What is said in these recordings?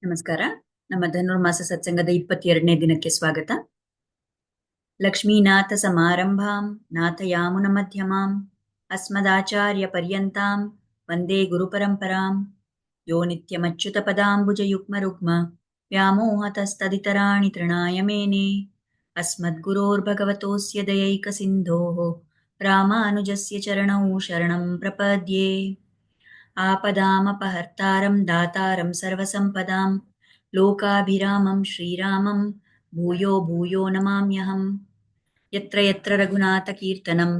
ನಮಸ್ಕಾರ. ನಮ್ಮ ಧನುರ್ಮಾಸ ಸತ್ಸಂಗದ 22ನೇ ದಿನಕ್ಕೆ ಸ್ವಾಗತ. ಲಕ್ಷ್ಮೀನಾಥ ಸಮಾರಂಭಾಂ ನಾಥಯಾಮುನ ಮಧ್ಯಮಾಂ ಅಸ್ಮದಾಚಾರ್ಯ ಪರ್ಯಂತಾಂ ವಂದೇ ಗುರುಪರಂಪರಾಂ ಯೋ ನಿತ್ಯಮಚ್ಯುತ ಪದಾಂಬುಜ ಯುಗ್ಮ ರುಗ್ಮ ವ್ಯಾಮೋಹತಸ್ತದಿತರಾಣಿ ತೃಣಾಯ ಮೇನೆ ಅಸ್ಮದ್ಗುರೋರ್ಭಗವತೋಸ್ಯ ದಯೈಕ ಸಿಂಧೋಃ ರಾಮಾನುಜಸ್ಯ ಚರಣೌ ಶರಣಂ ಪ್ರಪದ್ಯೆ. आपदामपहर्तारं दातारं सर्वसम्पदां लोकाभिरामं श्रीरामं भूयो भूयो नमाम्यहम्. यत्र यत्र रघुनाथकीर्तनं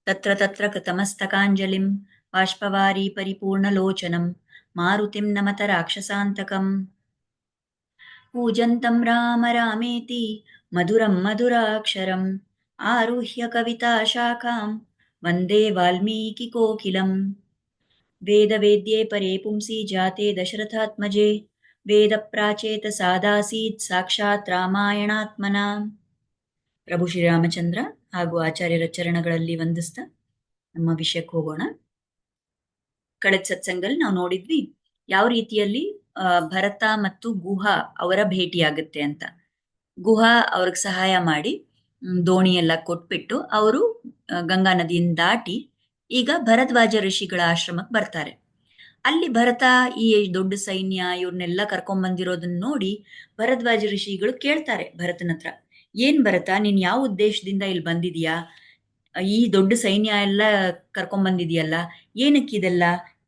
तत्र तत्र कृतमस्तकाञ्जलिं बाष्पवारी परिपूर्णलोचनं मारुतिं नमत राक्षसान्तकम्. पूजन्तं राम रामेति मधुरं मधुराक्षरम् आरुह्य कविताशाखां वन्दे वाल्मीकिकोकिलम्. वेदवेद्ये परे पुंसि जाते दशरथात्मजे ವೇದಪ್ರಾಚೇತ ಸಾದಾಸೀತ್ ಸಾಕ್ಷಾತ್ ರಾಮಾಯಣಾತ್ಮನ. ಪ್ರಭು ಶ್ರೀರಾಮಚಂದ್ರ ಹಾಗೂ ಆಚಾರ್ಯರ ಚರಣಗಳಲ್ಲಿ ವಂದಿಸ್ತಾ ನಮ್ಮ ವಿಷಯಕ್ಕೆ ಹೋಗೋಣ. ಕಳೆದ ಸತ್ಸಂಗದಲ್ಲಿ ನಾವು ನೋಡಿದ್ವಿ ಯಾವ ರೀತಿಯಲ್ಲಿ ಭರತ ಮತ್ತು ಗುಹಾ ಅವರ ಭೇಟಿಯಾಗುತ್ತೆ ಅಂತ. ಗುಹಾ ಅವ್ರಿಗೆ ಸಹಾಯ ಮಾಡಿ ದೋಣಿ ಎಲ್ಲ ಕೊಟ್ಬಿಟ್ಟು ಅವರು ಗಂಗಾ ನದಿಯಿಂದ ದಾಟಿ ಈಗ ಭರದ್ವಾಜ ಋಷಿಗಳ ಆಶ್ರಮಕ್ಕೆ ಬರ್ತಾರೆ. ಅಲ್ಲಿ ಭರತ ಈ ದೊಡ್ಡ ಸೈನ್ಯ ಇವ್ರನ್ನೆಲ್ಲ ಕರ್ಕೊಂಡ್ ನೋಡಿ ಭರದ್ವಾಜ ಋಷಿಗಳು ಕೇಳ್ತಾರೆ ಭರತನ ಹತ್ರ, ಏನ್ ಭರತ, ನೀನ್ ಯಾವ ಉದ್ದೇಶದಿಂದ ಇಲ್ಲಿ ಬಂದಿದೀಯಾ? ಈ ದೊಡ್ಡ ಸೈನ್ಯ ಎಲ್ಲ ಕರ್ಕೊಂಡ್ ಏನಕ್ಕಿದೆಲ್ಲ?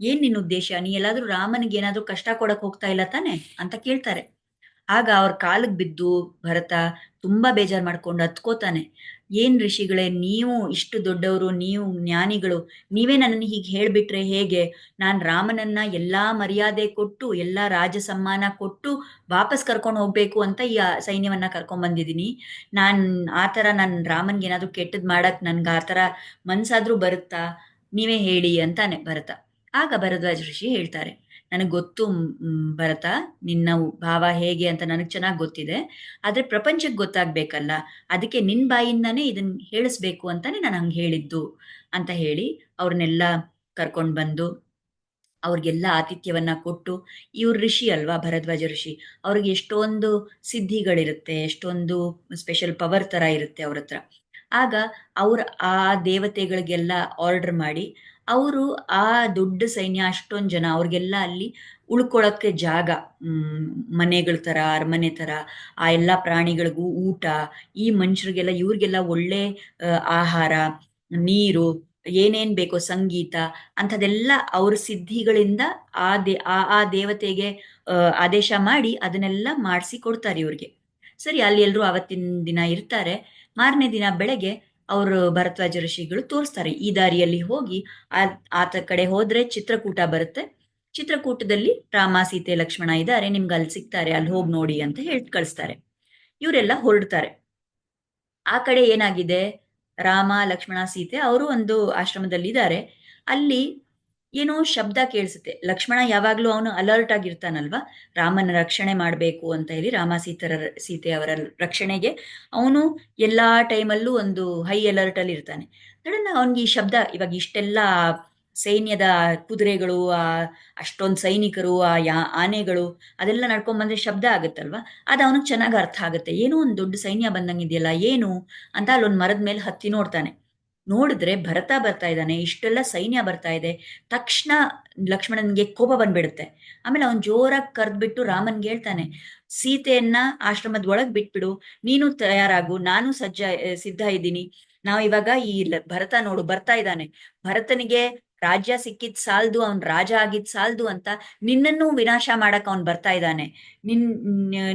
ಏನ್ ನಿನ್ ಉದ್ದೇಶ? ನೀ ಎಲ್ಲಾದ್ರೂ ರಾಮನಿಗೆ ಏನಾದ್ರೂ ಕಷ್ಟ ಕೊಡಕ್ ಹೋಗ್ತಾ ಇಲ್ಲ ತಾನೆ ಅಂತ ಕೇಳ್ತಾರೆ. ಆಗ ಅವ್ರ ಕಾಲಿಗೆ ಬಿದ್ದು ಭರತ ತುಂಬಾ ಬೇಜಾರ್ ಮಾಡ್ಕೊಂಡು ಹತ್ಕೋತಾನೆ. ಏನ್ ಋಷಿಗಳೇ, ನೀವು ಇಷ್ಟು ದೊಡ್ಡವರು, ನೀವು ಜ್ಞಾನಿಗಳು, ನೀವೇ ನನ್ನನ್ನು ಹೀಗೆ ಹೇಳ್ಬಿಟ್ರೆ ಹೇಗೆ? ನಾನ್ ರಾಮನನ್ನ ಎಲ್ಲಾ ಮರ್ಯಾದೆ ಕೊಟ್ಟು ಎಲ್ಲಾ ರಾಜ ಸಮ್ಮಾನ ಕೊಟ್ಟು ವಾಪಸ್ ಕರ್ಕೊಂಡು ಹೋಗ್ಬೇಕು ಅಂತ ಈ ಸೈನ್ಯವನ್ನ ಕರ್ಕೊಂಡ್ ಬಂದಿದ್ದೀನಿ. ಆತರ ನಾನ್ ರಾಮನ್ಗೆ ಏನಾದ್ರು ಕೆಟ್ಟದ್ ಮಾಡಕ್ ನನ್ಗೆ ಆತರ ಮನ್ಸಾದ್ರೂ ಬರುತ್ತಾ? ನೀವೇ ಹೇಳಿ ಅಂತಾನೆ ಭರತ. ಆಗ ಭರದ್ವಾಜ ಋಷಿ ಹೇಳ್ತಾರೆ, ನನಗ್ ಗೊತ್ತು ಭರತ, ನಿನ್ನ ಭಾವ ಹೇಗೆ ಅಂತ ನನಗ್ ಚೆನ್ನಾಗ್ ಗೊತ್ತಿದೆ. ಆದ್ರೆ ಪ್ರಪಂಚಕ್ಕೆ ಗೊತ್ತಾಗ್ಬೇಕಲ್ಲ, ಅದಕ್ಕೆ ನಿನ್ ಬಾಯಿಂದಾನೇ ಇದನ್ ಹೇಳಿಸ್ಬೇಕು ಅಂತಾನೆ ನಾನು ಹಂಗೆ ಹೇಳಿದ್ದು ಅಂತ ಹೇಳಿ ಅವ್ರನ್ನೆಲ್ಲ ಕರ್ಕೊಂಡ್ ಬಂದು ಅವ್ರಿಗೆಲ್ಲ ಆತಿಥ್ಯವನ್ನ ಕೊಟ್ಟು, ಇವ್ರ ಋಷಿ ಅಲ್ವಾ ಭರದ್ವಾಜ ಋಷಿ, ಅವ್ರಿಗೆ ಎಷ್ಟೊಂದು ಸಿದ್ಧಿಗಳಿರುತ್ತೆ, ಎಷ್ಟೊಂದು ಸ್ಪೆಷಲ್ ಪವರ್ ತರ ಇರುತ್ತೆ ಅವ್ರ ಹತ್ರ. ಆಗ ಅವ್ರ ಆ ದೇವತೆಗಳಿಗೆಲ್ಲ ಆರ್ಡರ್ ಮಾಡಿ ಅವರು ಆ ದೊಡ್ಡ ಸೈನ್ಯ ಅಷ್ಟೊಂದ್ ಜನ ಅವ್ರಿಗೆಲ್ಲ ಅಲ್ಲಿ ಉಳ್ಕೊಳಕ್ಕೆ ಜಾಗ, ಮನೆಗಳ ತರ, ಅರಮನೆ ತರ, ಆ ಎಲ್ಲಾ ಪ್ರಾಣಿಗಳಿಗೂ ಊಟ, ಈ ಮನುಷ್ಯರಿಗೆಲ್ಲ ಇವ್ರಿಗೆಲ್ಲ ಒಳ್ಳೆ ಆಹಾರ, ನೀರು, ಏನೇನ್ ಬೇಕೋ ಸಂಗೀತ ಅಂಥದೆಲ್ಲ ಅವ್ರ ಸಿದ್ಧಿಗಳಿಂದ ಆ ದೇವತೆಗೆ ಆದೇಶ ಮಾಡಿ ಅದನ್ನೆಲ್ಲ ಮಾಡಿಸಿ ಕೊಡ್ತಾರೆ ಇವ್ರಿಗೆ. ಸರಿ, ಅಲ್ಲಿ ಎಲ್ರು ಅವತ್ತಿನ ದಿನ ಇರ್ತಾರೆ. ಮಾರನೇ ದಿನ ಬೆಳಗ್ಗೆ ಅವರು ಭರದ್ವಾಜ ಋಷಿಗಳು ತೋರಿಸ್ತಾರೆ, ಈ ದಾರಿಯಲ್ಲಿ ಹೋಗಿ ಆತ ಕಡೆ ಹೋದ್ರೆ ಚಿತ್ರಕೂಟ ಬರುತ್ತೆ, ಚಿತ್ರಕೂಟದಲ್ಲಿ ರಾಮ ಸೀತೆ ಲಕ್ಷ್ಮಣ ಇದ್ದಾರೆ, ನಿಮ್ಗೆ ಅಲ್ಲಿ ಸಿಗ್ತಾರೆ, ಅಲ್ಲಿ ಹೋಗಿ ನೋಡಿ ಅಂತ ಹೇಳಿ ಕಳಿಸ್ತಾರೆ. ಇವರೆಲ್ಲ ಹೊರಡ್ತಾರೆ. ಆ ಕಡೆ ಏನಾಗಿದೆ, ರಾಮ ಲಕ್ಷ್ಮಣ ಸೀತೆ ಅವರು ಒಂದು ಆಶ್ರಮದಲ್ಲಿ ಇದ್ದಾರೆ. ಅಲ್ಲಿ ಏನೋ ಶಬ್ದ ಕೇಳಿಸುತ್ತೆ. ಲಕ್ಷ್ಮಣ ಯಾವಾಗ್ಲೂ ಅವನು ಅಲರ್ಟ್ ಆಗಿರ್ತಾನಲ್ವಾ, ರಾಮನ ರಕ್ಷಣೆ ಮಾಡ್ಬೇಕು ಅಂತ ಹೇಳಿ, ರಾಮ ಸೀತೆ ಅವರ ರಕ್ಷಣೆಗೆ ಅವನು ಎಲ್ಲಾ ಟೈಮಲ್ಲೂ ಒಂದು ಹೈ ಅಲರ್ಟ್ ಅಲ್ಲಿ ಇರ್ತಾನೆ. ಸಡನ್ ಅವನ್ಗೆ ಈ ಶಬ್ದ, ಇವಾಗ ಇಷ್ಟೆಲ್ಲ ಸೈನ್ಯದ ಕುದುರೆಗಳು, ಅಷ್ಟೊಂದು ಸೈನಿಕರು, ಆನೆಗಳು ಅದೆಲ್ಲ ನಡ್ಕೊಂಡ್ ಬಂದ್ರೆ ಶಬ್ದ ಆಗುತ್ತಲ್ವಾ, ಅದು ಅವನಿಗೆ ಚೆನ್ನಾಗಿ ಅರ್ಥ ಆಗುತ್ತೆ. ಏನೋ ಒಂದು ದೊಡ್ಡ ಸೈನ್ಯ ಬಂದಂಗಿದೆಯಲ್ಲ ಏನು ಅಂತ ಅಲ್ಲೊಂದು ಮರದ ಮೇಲೆ ಹತ್ತಿ ನೋಡ್ತಾನೆ. ನೋಡಿದ್ರೆ ಭರತ ಬರ್ತಾ ಇದ್ದಾನೆ, ಇಷ್ಟೆಲ್ಲ ಸೈನ್ಯ ಬರ್ತಾ ಇದೆ. ತಕ್ಷಣ ಲಕ್ಷ್ಮಣನ್ಗೆ ಕೋಪ ಬಂದ್ಬಿಡುತ್ತೆ. ಆಮೇಲೆ ಅವನ್ ಜೋರಾಗಿ ಕರೆದ್ಬಿಟ್ಟು ರಾಮನ್ಗೆ ಹೇಳ್ತಾನೆ, ಸೀತೆಯನ್ನ ಆಶ್ರಮದ ಒಳಗ್ ಬಿಟ್ಬಿಡು, ನೀನು ತಯಾರಾಗು, ನಾನು ಸಿದ್ಧ ಇದ್ದೀನಿ. ನಾವ್ ಇವಾಗ ಈ ಭರತ ನೋಡು ಬರ್ತಾ ಇದ್ದಾನೆ, ಭರತನಿಗೆ ರಾಜ್ಯ ಸಿಕ್ಕಿದ್ ಸಾಲ್ದು, ಅವನ್ ರಾಜ ಆಗಿದ್ ಸಾಲ್ದು ಅಂತ ನಿನ್ನನ್ನು ವಿನಾಶ ಮಾಡಕ್ ಅವನ್ ಬರ್ತಾ ಇದ್ದಾನೆ.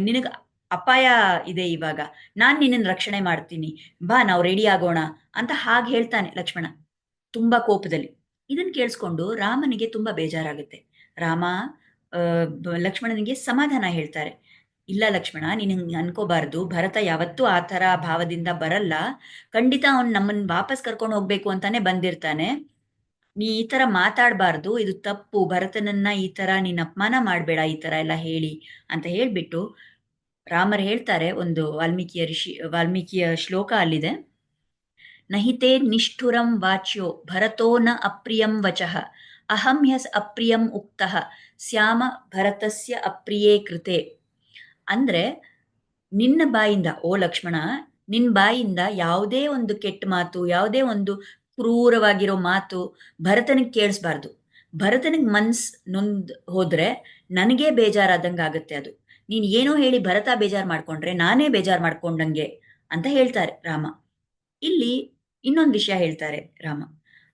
ನಿನಗ ಅಪಾಯ ಇದೆ, ಇವಾಗ ನಾನ್ ನಿನ್ನನ್ನು ರಕ್ಷಣೆ ಮಾಡ್ತೀನಿ, ಬಾ ನಾವು ರೆಡಿ ಆಗೋಣ ಅಂತ ಹಾಗೆ ಹೇಳ್ತಾನೆ ಲಕ್ಷ್ಮಣ ತುಂಬಾ ಕೋಪದಲ್ಲಿ. ಇದನ್ ಕೇಳಿಸ್ಕೊಂಡು ರಾಮನಿಗೆ ತುಂಬಾ ಬೇಜಾರಾಗುತ್ತೆ. ರಾಮ ಲಕ್ಷ್ಮಣನಿಗೆ ಸಮಾಧಾನ ಹೇಳ್ತಾರೆ, ಇಲ್ಲ ಲಕ್ಷ್ಮಣ, ನೀನ್ ಅನ್ಕೋಬಾರ್ದು, ಭರತ ಯಾವತ್ತೂ ಆ ತರ ಭಾವದಿಂದ ಬರಲ್ಲ, ಖಂಡಿತ ಅವನ್ ನಮ್ಮನ್ ವಾಪಸ್ ಕರ್ಕೊಂಡು ಹೋಗ್ಬೇಕು ಅಂತಾನೆ ಬಂದಿರ್ತಾನೆ. ನೀ ಈ ತರ ಮಾತಾಡ್ಬಾರ್ದು, ಇದು ತಪ್ಪು, ಭರತನನ್ನ ಈ ತರ ನೀನ್ ಅಪಮಾನ ಮಾಡ್ಬೇಡ, ಈ ತರ ಎಲ್ಲ ಹೇಳಿ ಅಂತ ಹೇಳ್ಬಿಟ್ಟು ರಾಮರು ಹೇಳ್ತಾರೆ. ಒಂದು ವಾಲ್ಮೀಕಿಯ ಶ್ಲೋಕ ಅಲ್ಲಿದೆ, ನಹಿತೇ ನಿಷ್ಠುರಂ ವಾಚ್ಯೋ ಭರತೋ ನ ಅಪ್ರಿಯಂ ವಚಃ ಅಹಂ ಹ್ಯಸ್ ಅಪ್ರಿಯಂ ಉಕ್ತಃ ಸ್ಯಾಮ ಭರತಸ್ಯ ಅಪ್ರಿಯೇ ಕೃತೆ. ಅಂದ್ರೆ ನಿನ್ನ ಬಾಯಿಂದ ಓ ಲಕ್ಷ್ಮಣ, ನಿನ್ನ ಬಾಯಿಂದ ಯಾವುದೇ ಒಂದು ಕೆಟ್ಟ ಮಾತು, ಯಾವುದೇ ಒಂದು ಕ್ರೂರವಾಗಿರೋ ಮಾತು ಭರತನಿಗೆ ಕೇಳಿಸ್ಬಾರ್ದು. ಭರತನಿಗೆ ನೊಂದ್ ಹೋದ್ರೆ ನನಗೇ ಬೇಜಾರಾದಂಗೆ ಆಗುತ್ತೆ ಅದು. ನೀನು ಏನೋ ಹೇಳಿ ಭರತ ಬೇಜಾರು ಮಾಡ್ಕೊಂಡ್ರೆ ನಾನೇ ಬೇಜಾರು ಮಾಡ್ಕೊಂಡಂಗೆ ಅಂತ ಹೇಳ್ತಾರೆ ರಾಮ. ಇಲ್ಲಿ ಇನ್ನೊಂದು ವಿಷಯ ಹೇಳ್ತಾರೆ ರಾಮ.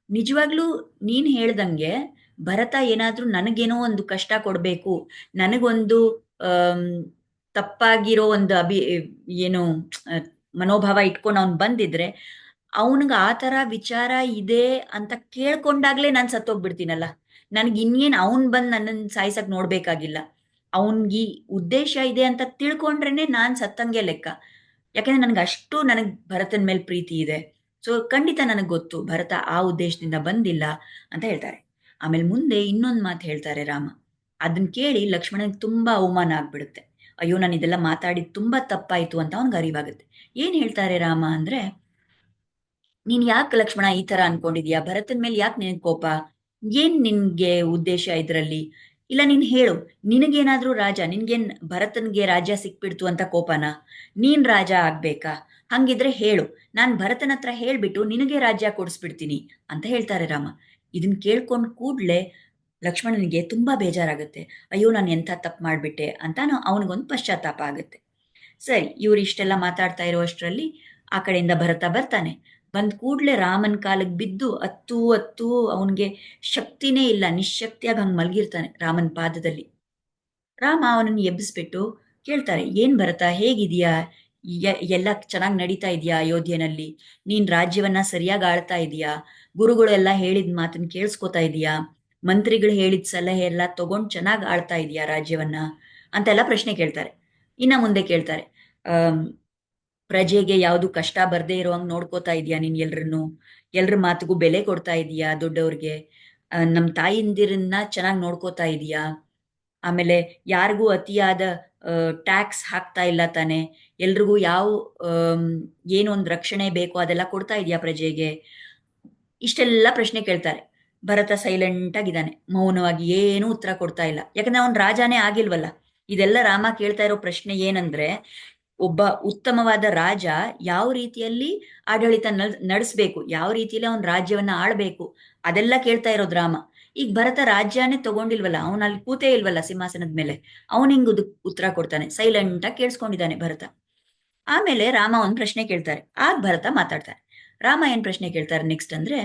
ನಿಜವಾಗ್ಲೂ ನೀನ್ ಹೇಳ್ದಂಗೆ ಭರತ ಏನಾದ್ರೂ ನನಗೇನೋ ಒಂದು ಕಷ್ಟ ಕೊಡ್ಬೇಕು, ನನಗೊಂದು ಆಮ್, ತಪ್ಪಾಗಿರೋ ಒಂದು ಏನು ಆ, ಮನೋಭಾವ ಇಟ್ಕೊಂಡು ಅವ್ನು ಬಂದಿದ್ರೆ, ಅವನಿಗೆ ಆ ಥರ ವಿಚಾರ ಇದೆ ಅಂತ ಕೇಳ್ಕೊಂಡಾಗ್ಲೇ ನಾನು ಸತ್ತೋಗ್ಬಿಡ್ತೀನಲ್ಲ. ನನಗೆ ಇನ್ನೇನು ಅವನ್ ಬಂದು ನನ್ನನ್ನು ಸಾಯ್ಸಕ್ ನೋಡ್ಬೇಕಾಗಿಲ್ಲ. ಅವನ್ಗೆ ಉದ್ದೇಶ ಇದೆ ಅಂತ ತಿಳ್ಕೊಂಡ್ರೇನೆ ನಾನು ಸತ್ತಂಗೆ ಲೆಕ್ಕ. ಯಾಕಂದ್ರೆ ನನಗೆ ಭರತನ ಮೇಲೆ ಪ್ರೀತಿ ಇದೆ. ಸೊ ಖಂಡಿತ ನನಗೆ ಗೊತ್ತು ಭರತ ಆ ಉದ್ದೇಶದಿಂದ ಬಂದಿಲ್ಲ ಅಂತ ಹೇಳ್ತಾರೆ. ಆಮೇಲೆ ಮುಂದೆ ಇನ್ನೊಂದು ಮಾತು ಹೇಳ್ತಾರೆ ರಾಮ. ಅದನ್ನ ಕೇಳಿ ಲಕ್ಷ್ಮಣನಿಗೆ ತುಂಬಾ ಅವಮಾನ ಆಗ್ಬಿಡುತ್ತೆ. ಅಯ್ಯೋ, ನಾನು ಇದೆಲ್ಲ ಮಾತಾಡಿದ್ ತುಂಬಾ ತಪ್ಪಾಯ್ತು ಅಂತ ಅವನಿಗೆ ಅರಿವಾಗುತ್ತೆ. ಏನ್ ಹೇಳ್ತಾರೆ ರಾಮ ಅಂದ್ರೆ, ನೀನ್ ಯಾಕೆ ಲಕ್ಷ್ಮಣ ಈ ತರ ಅನ್ಕೊಂಡಿದ್ಯಾ? ಭರತನ್ ಮೇಲೆ ಯಾಕೆ ನಿನಗೆ ಕೋಪ? ಏನ್ ನಿನ್ಗೆ ಉದ್ದೇಶ ಇದ್ರಲ್ಲಿ? ಇಲ್ಲ ನೀನ್ ಹೇಳು, ನಿನಗೇನಾದ್ರೂ ನಿನ್ಗೇನ್ ಭರತನ್ಗೆ ರಾಜ್ಯ ಸಿಕ್ಬಿಡ್ತು ಅಂತ ಕೋಪನಾ? ನೀನ್ ರಾಜ ಆಗ್ಬೇಕಾ? ಹಂಗಿದ್ರೆ ಹೇಳು, ನಾನ್ ಭರತನ ಹತ್ರ ಹೇಳ್ಬಿಟ್ಟು ನಿನಗೆ ರಾಜ್ಯ ಕೊಡಿಸ್ಬಿಡ್ತೀನಿ ಅಂತ ಹೇಳ್ತಾರೆ ರಾಮ. ಇದನ್ ಕೇಳ್ಕೊಂಡ್ ಕೂಡ್ಲೆ ಲಕ್ಷ್ಮಣನಿಗೆ ತುಂಬಾ ಬೇಜಾರಾಗುತ್ತೆ. ಅಯ್ಯೋ, ನಾನು ಎಂಥ ತಪ್ಪು ಮಾಡ್ಬಿಟ್ಟೆ ಅಂತ ಅವನಿಗೊಂದು ಪಶ್ಚಾತ್ತಾಪ ಆಗುತ್ತೆ. ಸರಿ, ಇವ್ರು ಇಷ್ಟೆಲ್ಲ ಮಾತಾಡ್ತಾ ಇರೋ ಅಷ್ಟರಲ್ಲಿ ಆ ಕಡೆಯಿಂದ ಭರತ ಬರ್ತಾನೆ. ಬಂದ್ ಕೂಡ್ಲೆ ರಾಮನ್ ಕಾಲಿಗೆ ಬಿದ್ದು ಅತ್ತು ಅತ್ತು ಅವನಿಗೆ ಶಕ್ತಿನೇ ಇಲ್ಲ, ನಿಶ್ಶಕ್ತಿಯಾಗಿ ಹಂಗ್ ಮಲಗಿರ್ತಾನೆ ರಾಮನ್ ಪಾದದಲ್ಲಿ. ರಾಮ ಅವನನ್ನು ಎಬ್ಬಿಸ್ಬಿಟ್ಟು ಕೇಳ್ತಾರೆ, ಏನ್ ಭರತ, ಹೇಗಿದೀಯಾ? ಎಲ್ಲ ಚೆನ್ನಾಗಿ ನಡೀತಾ ಇದೆಯಾ ಅಯೋಧ್ಯೆನಲ್ಲಿ? ನೀನ್ ರಾಜ್ಯವನ್ನ ಸರಿಯಾಗಿ ಆಳ್ತಾ ಇದೀಯಾ? ಗುರುಗಳೆಲ್ಲ ಹೇಳಿದ ಮಾತನ್ನ ಕೇಳಿಸ್ಕೊತಾ ಇದೀಯಾ? ಮಂತ್ರಿಗಳು ಹೇಳಿದ ಸಲಹೆ ಎಲ್ಲ ತಗೊಂಡ್ ಚೆನ್ನಾಗಿ ಆಳ್ತಾ ಇದೀಯಾ ರಾಜ್ಯವನ್ನ ಅಂತೆಲ್ಲ ಪ್ರಶ್ನೆ ಕೇಳ್ತಾರೆ. ಇನ್ನ ಮುಂದೆ ಕೇಳ್ತಾರೆ, ಆಮ್, ಪ್ರಜೆಗೆ ಯಾವುದು ಕಷ್ಟ ಬರ್ದೇ ಇರೋ ಹಂಗ್ ನೋಡ್ಕೋತಾ ಇದೀಯಾ ನೀನ್ ಎಲ್ರನ್ನು? ಎಲ್ರ ಮಾತಿಗೂ ಬೆಲೆ ಕೊಡ್ತಾ ಇದೀಯಾ? ದೊಡ್ಡವ್ರಿಗೆ ನಮ್ ತಾಯಿಂದಿರನ್ನ ಚೆನ್ನಾಗಿ ನೋಡ್ಕೋತಾ ಇದೀಯಾ? ಆಮೇಲೆ ಯಾರಿಗೂ ಅತಿಯಾದ ಟ್ಯಾಕ್ಸ್ ಹಾಕ್ತಾ ಇಲ್ಲ ತಾನೆ? ಎಲ್ರಿಗೂ ಯಾವ ಆಮ್, ಏನೊಂದು ರಕ್ಷಣೆ ಬೇಕೋ ಅದೆಲ್ಲ ಕೊಡ್ತಾ ಇದೀಯಾ ಪ್ರಜೆಗೆ? ಇಷ್ಟೆಲ್ಲ ಪ್ರಶ್ನೆ ಕೇಳ್ತಾರೆ. ಭರತ ಸೈಲೆಂಟ್ ಆಗಿದ್ದಾನೆ, ಮೌನವಾಗಿ ಏನೂ ಉತ್ತರ ಕೊಡ್ತಾ ಇಲ್ಲ. ಯಾಕಂದ್ರೆ ಅವನ್ ರಾಜಾನೇ ಆಗಿಲ್ವಲ್ಲ. ಇದೆಲ್ಲ ರಾಮ ಕೇಳ್ತಾ ಇರೋ ಪ್ರಶ್ನೆ ಏನಂದ್ರೆ, ಒಬ್ಬ ಉತ್ತಮವಾದ ರಾಜ ಯಾವ ರೀತಿಯಲ್ಲಿ ಆಡಳಿತ ನಡೆಸ್ಬೇಕು, ಯಾವ ರೀತಿಯಲ್ಲಿ ಅವನ್ ರಾಜ್ಯವನ್ನ ಆಳ್ಬೇಕು, ಅದೆಲ್ಲ ಕೇಳ್ತಾ ಇರೋದು ರಾಮ. ಈಗ ಭರತ ರಾಜ್ಯನೇ ತಗೊಂಡಿಲ್ವಲ್ಲ, ಅವನ್ ಅಲ್ಲಿ ಕೂತೇ ಇಲ್ವಲ್ಲ ಸಿಂಹಾಸನದ ಮೇಲೆ, ಅವನ್ ಹಿಂಗ್ ಉತ್ತರ ಕೊಡ್ತಾನೆ? ಸೈಲೆಂಟ್ ಆಗಿ ಕೇಳಿಸ್ಕೊಂಡಿದ್ದಾನೆ ಭರತ. ಆಮೇಲೆ ರಾಮ ಒಂದ್ ಪ್ರಶ್ನೆ ಕೇಳ್ತಾರೆ, ಆಗ ಭರತ ಮಾತಾಡ್ತಾರೆ. ರಾಮ ಏನ್ ಪ್ರಶ್ನೆ ಕೇಳ್ತಾರೆ ನೆಕ್ಸ್ಟ್ ಅಂದ್ರೆ,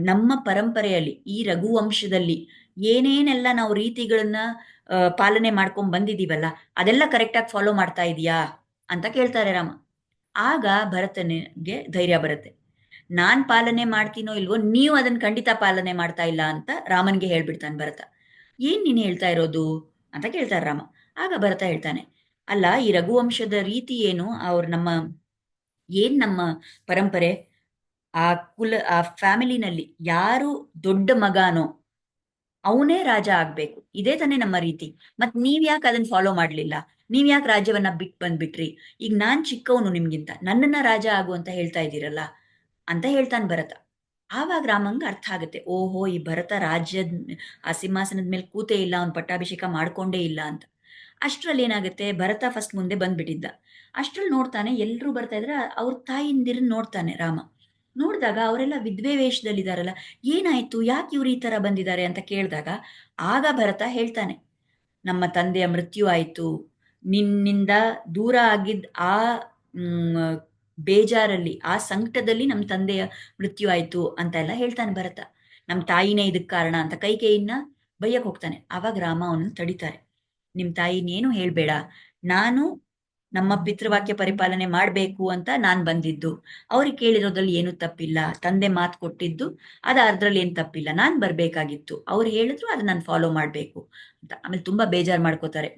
ನಮ್ಮ ಪರಂಪರೆಯಲ್ಲಿ ಈ ರಘುವಂಶದಲ್ಲಿ ಏನೇನೆಲ್ಲ ನಾವು ರೀತಿಗಳನ್ನ ಪಾಲನೆ ಮಾಡ್ಕೊಂಡ್ ಬಂದಿದೀವಲ್ಲ, ಅದೆಲ್ಲ ಕರೆಕ್ಟಾಗಿ ಫಾಲೋ ಮಾಡ್ತಾ ಇದೀಯಾ ಅಂತ ಕೇಳ್ತಾರೆ ರಾಮ. ಆಗ ಭರತನಿಗೆ ಧೈರ್ಯ ಬರುತ್ತೆ. ನಾನ್ ಪಾಲನೆ ಮಾಡ್ತೀನೋ ಇಲ್ವೋ, ನೀವು ಅದನ್ನ ಖಂಡಿತ ಪಾಲನೆ ಮಾಡ್ತಾ ಇಲ್ಲ ಅಂತ ರಾಮನ್ಗೆ ಹೇಳ್ಬಿಡ್ತಾನೆ ಭರತ. ಏನ್ ನೀನ್ ಹೇಳ್ತಾ ಇರೋದು ಅಂತ ಕೇಳ್ತಾರೆ ರಾಮ. ಆಗ ಭರತ ಹೇಳ್ತಾನೆ, ಅಲ್ಲ, ಈ ರಘುವಂಶದ ರೀತಿ ಏನು, ನಮ್ಮ ಪರಂಪರೆ, ಆ ಫ್ಯಾಮಿಲಿನಲ್ಲಿ ಯಾರು ದೊಡ್ಡ ಮಗಾನೋ ಅವನೇ ರಾಜ ಆಗ್ಬೇಕು, ಇದೇ ತಾನೇ ನಮ್ಮ ರೀತಿ. ಮತ್ ನೀವ್ ಯಾಕೆ ಅದನ್ನ ಫಾಲೋ ಮಾಡ್ಲಿಲ್ಲ? ನೀವ್ ಯಾಕೆ ರಾಜ್ಯವನ್ನ ಬಂದ್ಬಿಟ್ರಿ? ಈಗ ನಾನ್ ಚಿಕ್ಕವನು ನಿಮ್ಗಿಂತ, ನನ್ನನ್ನ ರಾಜ ಆಗು ಅಂತ ಹೇಳ್ತಾ ಇದ್ದೀರಲ್ಲ ಅಂತ ಹೇಳ್ತಾನೆ ಭರತ. ಆವಾಗ ರಾಮಂಗ ಅರ್ಥ ಆಗುತ್ತೆ, ಓಹೋ, ಈ ಭರತ ರಾಜ್ಯದ ಆ ಸಿಂಹಾಸನದ ಮೇಲೆ ಕೂತೇ ಇಲ್ಲ, ಅವ್ನ್ ಪಟ್ಟಾಭಿಷೇಕ ಮಾಡ್ಕೊಂಡೇ ಇಲ್ಲ ಅಂತ. ಅಷ್ಟ್ರಲ್ಲಿ ಏನಾಗುತ್ತೆ, ಭರತ ಫಸ್ಟ್ ಮುಂದೆ ಬಂದ್ಬಿಟ್ಟಿದ್ದ. ಅಷ್ಟ್ರಲ್ಲಿ ನೋಡ್ತಾನೆ ಎಲ್ರೂ ಬರ್ತಾ ಇದ್ರೆ ಅವ್ರ ತಾಯಿಂದಿರನ್ ನೋಡ್ತಾನೆ ರಾಮ. ನೋಡಿದಾಗ ಅವರೆಲ್ಲ ವಿದ್ವೆ ವೇಷದಲ್ಲಿದ್ದಾರಲ್ಲ, ಏನಾಯ್ತು, ಯಾಕೆ ಇವ್ರು ಈ ತರ ಬಂದಿದ್ದಾರೆ ಅಂತ ಕೇಳಿದಾಗ ಆಗ ಭರತ ಹೇಳ್ತಾನೆ, ನಮ್ಮ ತಂದೆಯ ಮೃತ್ಯು ಆಯ್ತು, ನಿನ್ನಿಂದ ದೂರ ಆಗಿದ್ದ ಆ ಮ್, ಬೇಜಾರಲ್ಲಿ, ಆ ಸಂಕಟದಲ್ಲಿ ನಮ್ಮ ತಂದೆಯ ಮೃತ್ಯು ಆಯ್ತು ಅಂತ ಎಲ್ಲ ಹೇಳ್ತಾನೆ ಭರತ. ನಮ್ಮ ತಾಯಿನೇ ಇದಕ್ ಕಾರಣ ಅಂತ ಕೈಕೇಯಿನ ಬೈಯಕ್ ಹೋಗ್ತಾನೆ. ಆವಾಗ ರಾಮ ಅವನನ್ನು ತಡಿತಾರೆ. ನಿಮ್ ತಾಯಿನೇನು ಹೇಳ್ಬೇಡ, ನಾನು ನಮ್ಮ ಪಿತೃವಾಕ್ಯ ಪರಿಪಾಲನೆ ಮಾಡ್ಬೇಕು ಅಂತ ನಾನ್ ಬಂದಿದ್ದು. ಅವ್ರಿಗೆ ಕೇಳಿರೋದ್ರಲ್ಲಿ ಏನು ತಪ್ಪಿಲ್ಲ, ತಂದೆ ಮಾತು ಕೊಟ್ಟಿದ್ದು ಅದ್ರಲ್ಲಿ ಏನ್ ತಪ್ಪಿಲ್ಲ, ನಾನ್ ಬರ್ಬೇಕಾಗಿತ್ತು, ಅವ್ರು ಹೇಳಿದ್ರು ಅದನ್ನ ನಾನು ಫಾಲೋ ಮಾಡ್ಬೇಕು ಅಂತ. ಆಮೇಲೆ ತುಂಬಾ ಬೇಜಾರ್ ಮಾಡ್ಕೋತಾರೆ.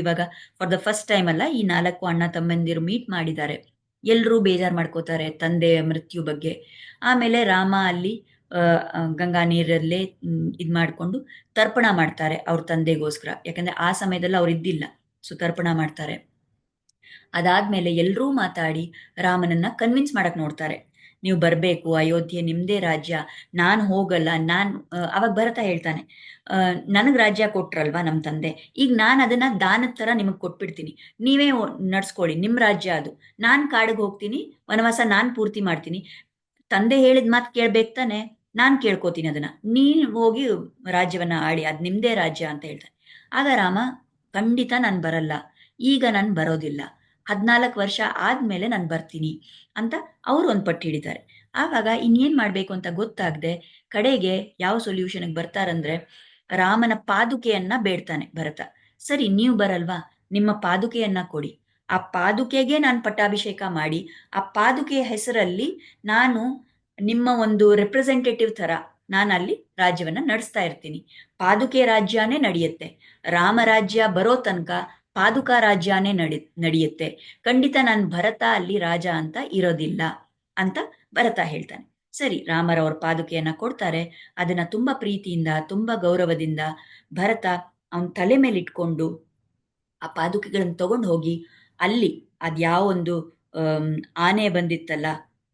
ಇವಾಗ ಫಾರ್ ದ ಫಸ್ಟ್ ಟೈಮ್ ಅಲ್ಲ, ಈ 4 ಅಣ್ಣ ತಮ್ಮಂದಿರು ಮೀಟ್ ಮಾಡಿದ್ದಾರೆ. ಎಲ್ರೂ ಬೇಜಾರ್ ಮಾಡ್ಕೋತಾರೆ ತಂದೆಯ ಮೃತ್ಯು ಬಗ್ಗೆ. ಆಮೇಲೆ ರಾಮ ಅಲ್ಲಿ ಗಂಗಾ ನೀರಲ್ಲೇ ಇದ್ ಮಾಡ್ಕೊಂಡು ತರ್ಪಣ ಮಾಡ್ತಾರೆ ಅವ್ರ ತಂದೆಗೋಸ್ಕರ. ಯಾಕಂದ್ರೆ ಆ ಸಮಯದಲ್ಲಿ ಅವ್ರು ಇದ್ದಿಲ್ಲ, ಸೊ ತರ್ಪಣ ಮಾಡ್ತಾರೆ. ಅದಾದ್ಮೇಲೆ ಎಲ್ರೂ ಮಾತಾಡಿ ರಾಮನನ್ನ ಕನ್ವಿನ್ಸ್ ಮಾಡಕ್ ನೋಡ್ತಾರೆ. ನೀವು ಬರಬೇಕು, ಅಯೋಧ್ಯೆ ನಿಮ್ಮದೇ ರಾಜ್ಯ, ನಾನು ಹೋಗಲ್ಲ, ಅವಾಗ ಭರತ ಹೇಳ್ತಾನೆ, ನನಗೆ ರಾಜ್ಯ ಕೊಟ್ರಲ್ವಾ ನಮ್ಮ ತಂದೆ, ಈಗ ನಾನು ಅದನ್ನು ದಾನದ ಥರ ನಿಮಗೆ ಕೊಟ್ಬಿಡ್ತೀನಿ, ನೀವೇ ನಡ್ಸ್ಕೊಳ್ಳಿ, ನಿಮ್ಮ ರಾಜ್ಯ ಅದು, ನಾನು ಕಾಡಿಗೆ ಹೋಗ್ತೀನಿ, ವನವಾಸ ನಾನು ಪೂರ್ತಿ ಮಾಡ್ತೀನಿ, ತಂದೆ ಹೇಳಿದ ಮಾತು ಕೇಳ್ಬೇಕು ತಾನೆ, ನಾನು ಕೇಳ್ಕೊತೀನಿ ಅದನ್ನ, ನೀನು ಹೋಗಿ ರಾಜ್ಯವನ್ನ ಆಳಿ, ಅದು ನಿಮ್ಮದೇ ರಾಜ್ಯ ಅಂತ ಹೇಳ್ತಾನೆ. ಆಗ ರಾಮ, ಖಂಡಿತ ನಾನು ಬರಲ್ಲ, ಈಗ ನಾನು ಬರೋದಿಲ್ಲ, 14 ವರ್ಷ ಆದ್ಮೇಲೆ ನಾನು ಬರ್ತೀನಿ ಅಂತ ಅವರು ಒಂದು ಪಟ್ಟು ಹಿಡಿತಾರೆ. ಆವಾಗ ಇನ್ನೇನು ಮಾಡಬೇಕು ಅಂತ ಗೊತ್ತಾಗದೆ ಕಡೆಗೆ ಯಾವ ಸೊಲ್ಯೂಷನ್ಗೆ ಬರ್ತಾರಂದ್ರೆ, ರಾಮನ ಪಾದುಕೆಯನ್ನ ಬೇಡ್ತಾನೆ ಭರತ. ಸರಿ, ನೀವು ಬರಲ್ವಾ, ನಿಮ್ಮ ಪಾದುಕೆಯನ್ನ ಕೊಡಿ, ಆ ಪಾದುಕೆಗೆ ನಾನು ಪಟ್ಟಾಭಿಷೇಕ ಮಾಡಿ, ಆ ಪಾದುಕೆಯ ಹೆಸರಲ್ಲಿ ನಾನು ನಿಮ್ಮ ಒಂದು ರೆಪ್ರೆಸೆಂಟೇಟಿವ್ ಥರ ನಾನು ಅಲ್ಲಿ ರಾಜ್ಯವನ್ನ ನಡೆಸ್ತಾ ಇರ್ತೀನಿ, ಪಾದುಕೆ ರಾಜ್ಯನೇ ನಡೆಯುತ್ತೆ, ರಾಮ ರಾಜ್ಯ ಬರೋ ತನಕ ಪಾದುಕಾ ರಾಜ್ಯನೇ ನಡೆಯುತ್ತೆ, ಖಂಡಿತ ನಾನು ಭರತ ಅಲ್ಲಿ ರಾಜ ಅಂತ ಇರೋದಿಲ್ಲ ಅಂತ ಭರತ ಹೇಳ್ತಾನೆ. ಸರಿ, ರಾಮರವ್ರ ಪಾದುಕೆಯನ್ನ ಕೊಡ್ತಾರೆ. ಅದನ್ನ ತುಂಬಾ ಪ್ರೀತಿಯಿಂದ, ತುಂಬಾ ಗೌರವದಿಂದ ಭರತ ಅವನ ತಲೆ ಮೇಲೆ ಇಟ್ಕೊಂಡು ಆ ಪಾದುಕೆಗಳನ್ನು ತಗೊಂಡು ಹೋಗಿ ಅಲ್ಲಿ ಅದ್ಯಾವ ಒಂದು ಆನೆ ಬಂದಿತ್ತಲ್ಲ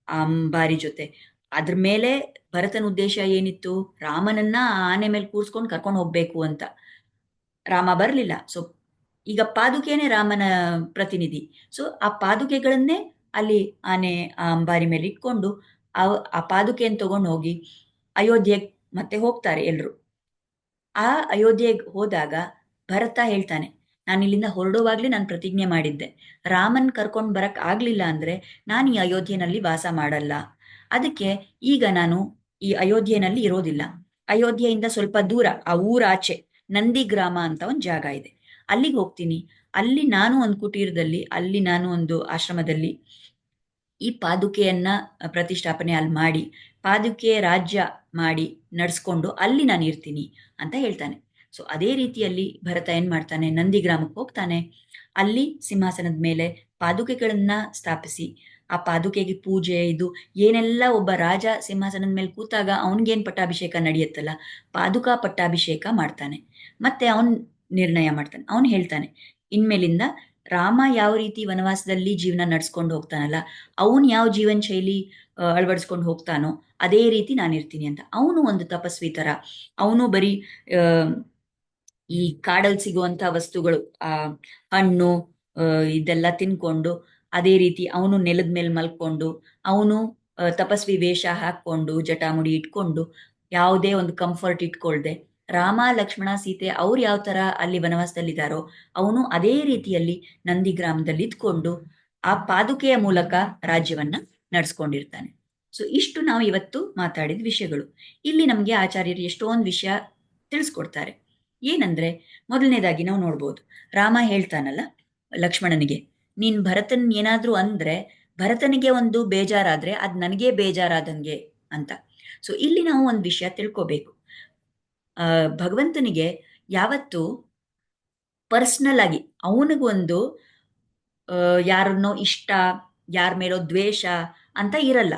ಆ ಅಂಬಾರಿ ಜೊತೆ, ಅದ್ರ ಮೇಲೆ ಭರತನ ಉದ್ದೇಶ ಏನಿತ್ತು, ರಾಮನನ್ನ ಆ ಆನೆ ಮೇಲೆ ಕೂರ್ಸ್ಕೊಂಡು ಕರ್ಕೊಂಡು ಹೋಗ್ಬೇಕು ಅಂತ. ರಾಮ ಬರಲಿಲ್ಲ. ಸೊ ಈಗ ಪಾದುಕೆನೇ ರಾಮನ ಪ್ರತಿನಿಧಿ. ಸೊ ಆ ಪಾದುಕೆಗಳನ್ನೇ ಅಲ್ಲಿ ಆನೆ ಆ ಅಂಬಾರಿ ಮೇಲೆ ಇಟ್ಕೊಂಡು ಆ ಪಾದುಕೆಯನ್ನು ತಗೊಂಡು ಹೋಗಿ ಅಯೋಧ್ಯೆಗೆ ಮತ್ತೆ ಹೋಗ್ತಾರೆ ಎಲ್ರು. ಆ ಅಯೋಧ್ಯೆಗೆ ಹೋದಾಗ ಭರತ ಹೇಳ್ತಾನೆ, ನಾನು ಇಲ್ಲಿಂದ ಹೊರಡುವಾಗ್ಲೇ ನಾನು ಪ್ರತಿಜ್ಞೆ ಮಾಡಿದ್ದೆ, ರಾಮನ್ ಕರ್ಕೊಂಡು ಬರಕ್ ಆಗ್ಲಿಲ್ಲ ಅಂದ್ರೆ ನಾನು ಈ ಅಯೋಧ್ಯೆನಲ್ಲಿ ವಾಸ ಮಾಡಲ್ಲ, ಅದಕ್ಕೆ ಈಗ ನಾನು ಈ ಅಯೋಧ್ಯೆನಲ್ಲಿ ಇರೋದಿಲ್ಲ, ಅಯೋಧ್ಯೆಯಿಂದ ಸ್ವಲ್ಪ ದೂರ ಆ ಊರಾಚೆ ನಂದಿ ಗ್ರಾಮ ಅಂತ ಒಂದು ಜಾಗ ಇದೆ, ಅಲ್ಲಿಗೆ ಹೋಗ್ತೀನಿ, ಅಲ್ಲಿ ನಾನು ಒಂದು ಕುಟೀರದಲ್ಲಿ, ಅಲ್ಲಿ ನಾನು ಒಂದು ಆಶ್ರಮದಲ್ಲಿ ಈ ಪಾದುಕೆಯನ್ನ ಪ್ರತಿಷ್ಠಾಪನೆ ಅಲ್ಲಿ ಮಾಡಿ, ಪಾದುಕೆ ರಾಜ್ಯ ಮಾಡಿ ನಡೆಸ್ಕೊಂಡು ಅಲ್ಲಿ ನಾನು ಇರ್ತೀನಿ ಅಂತ ಹೇಳ್ತಾನೆ. ಸೊ ಅದೇ ರೀತಿಯಲ್ಲಿ ಭರತ ಏನ್ ಮಾಡ್ತಾನೆ, ನಂದಿ ಗ್ರಾಮಕ್ಕೆ ಹೋಗ್ತಾನೆ, ಅಲ್ಲಿ ಸಿಂಹಾಸನದ ಮೇಲೆ ಪಾದುಕೆಗಳನ್ನ ಸ್ಥಾಪಿಸಿ, ಆ ಪಾದುಕೆಗೆ ಪೂಜೆ, ಇದು ಏನೆಲ್ಲ ಒಬ್ಬ ರಾಜ ಸಿಂಹಾಸನದ ಮೇಲೆ ಕೂತಾಗ ಅವನಿಗೇನು ಪಟ್ಟಾಭಿಷೇಕ ನಡೆಯುತ್ತಲ್ಲ, ಪಾದುಕಾ ಪಟ್ಟಾಭಿಷೇಕ ಮಾಡ್ತಾನೆ. ಮತ್ತೆ ಅವನ್ ನಿರ್ಣಯ ಮಾಡ್ತಾನೆ, ಅವನು ಹೇಳ್ತಾನೆ, ಇನ್ಮೇಲಿಂದ ರಾಮ ಯಾವ ರೀತಿ ವನವಾಸದಲ್ಲಿ ಜೀವನ ನಡ್ಸ್ಕೊಂಡು ಹೋಗ್ತಾನಲ್ಲ, ಅವನು ಯಾವ ಜೀವನ ಶೈಲಿ ಅಳವಡಿಸ್ಕೊಂಡು ಹೋಗ್ತಾನೋ ಅದೇ ರೀತಿ ನಾನಿರ್ತೀನಿ ಅಂತ. ಅವನು ಒಂದು ತಪಸ್ವಿ ತರ, ಅವನು ಬರೀ ಈ ಕಾಡಲ್ಲಿ ಸಿಗುವಂತ ವಸ್ತುಗಳು, ಆ ಹಣ್ಣು ಇದೆಲ್ಲ ತಿನ್ಕೊಂಡು, ಅದೇ ರೀತಿ ಅವನು ನೆಲದ ಮೇಲೆ ಮಲ್ಕೊಂಡು, ಅವನು ತಪಸ್ವಿ ವೇಷ ಹಾಕೊಂಡು, ಜಟಾಮುಡಿ ಇಟ್ಕೊಂಡು, ಯಾವುದೇ ಒಂದು ಕಂಫರ್ಟ್ ಇಟ್ಕೊಳ್ದೆ, ರಾಮ ಲಕ್ಷ್ಮಣ ಸೀತೆ ಅವ್ರು ಯಾವ ತರ ಅಲ್ಲಿ ವನವಾಸದಲ್ಲಿದ್ದಾರೋ ಅವನು ಅದೇ ರೀತಿಯಲ್ಲಿ ನಂದಿ ಗ್ರಾಮದಲ್ಲಿ ಇದ್ಕೊಂಡು ಆ ಪಾದುಕೆಯ ಮೂಲಕ ರಾಜ್ಯವನ್ನ ನಡೆಸ್ಕೊಂಡಿರ್ತಾನೆ. ಸೊ ಇಷ್ಟು ನಾವು ಇವತ್ತು ಮಾತಾಡಿದ ವಿಷಯಗಳು. ಇಲ್ಲಿ ನಮ್ಗೆ ಆಚಾರ್ಯರು ಎಷ್ಟೊಂದು ವಿಷಯ ತಿಳಿಸ್ಕೊಡ್ತಾರೆ. ಏನಂದ್ರೆ, ಮೊದಲನೇದಾಗಿ ನಾವು ನೋಡ್ಬೋದು, ರಾಮ ಹೇಳ್ತಾನಲ್ಲ ಲಕ್ಷ್ಮಣನಿಗೆ, ನೀನ್ ಭರತನ್ ಏನಾದ್ರೂ ಅಂದ್ರೆ ಭರತನಿಗೆ ಒಂದು ಬೇಜಾರಾದ್ರೆ ಅದ್ ನನಗೆ ಬೇಜಾರಾದಂಗೆ ಅಂತ. ಸೊ ಇಲ್ಲಿ ನಾವು ಒಂದು ವಿಷಯ ತಿಳ್ಕೋಬೇಕು, ಭಗವಂತನಿಗೆ ಯಾವತ್ತು ಪರ್ಸ್ನಲ್ ಆಗಿ ಅವನಿಗೊಂದು ಯಾರನ್ನೋ ಇಷ್ಟ, ಯಾರ ಮೇಲೋ ದ್ವೇಷ ಅಂತ ಇರಲ್ಲ.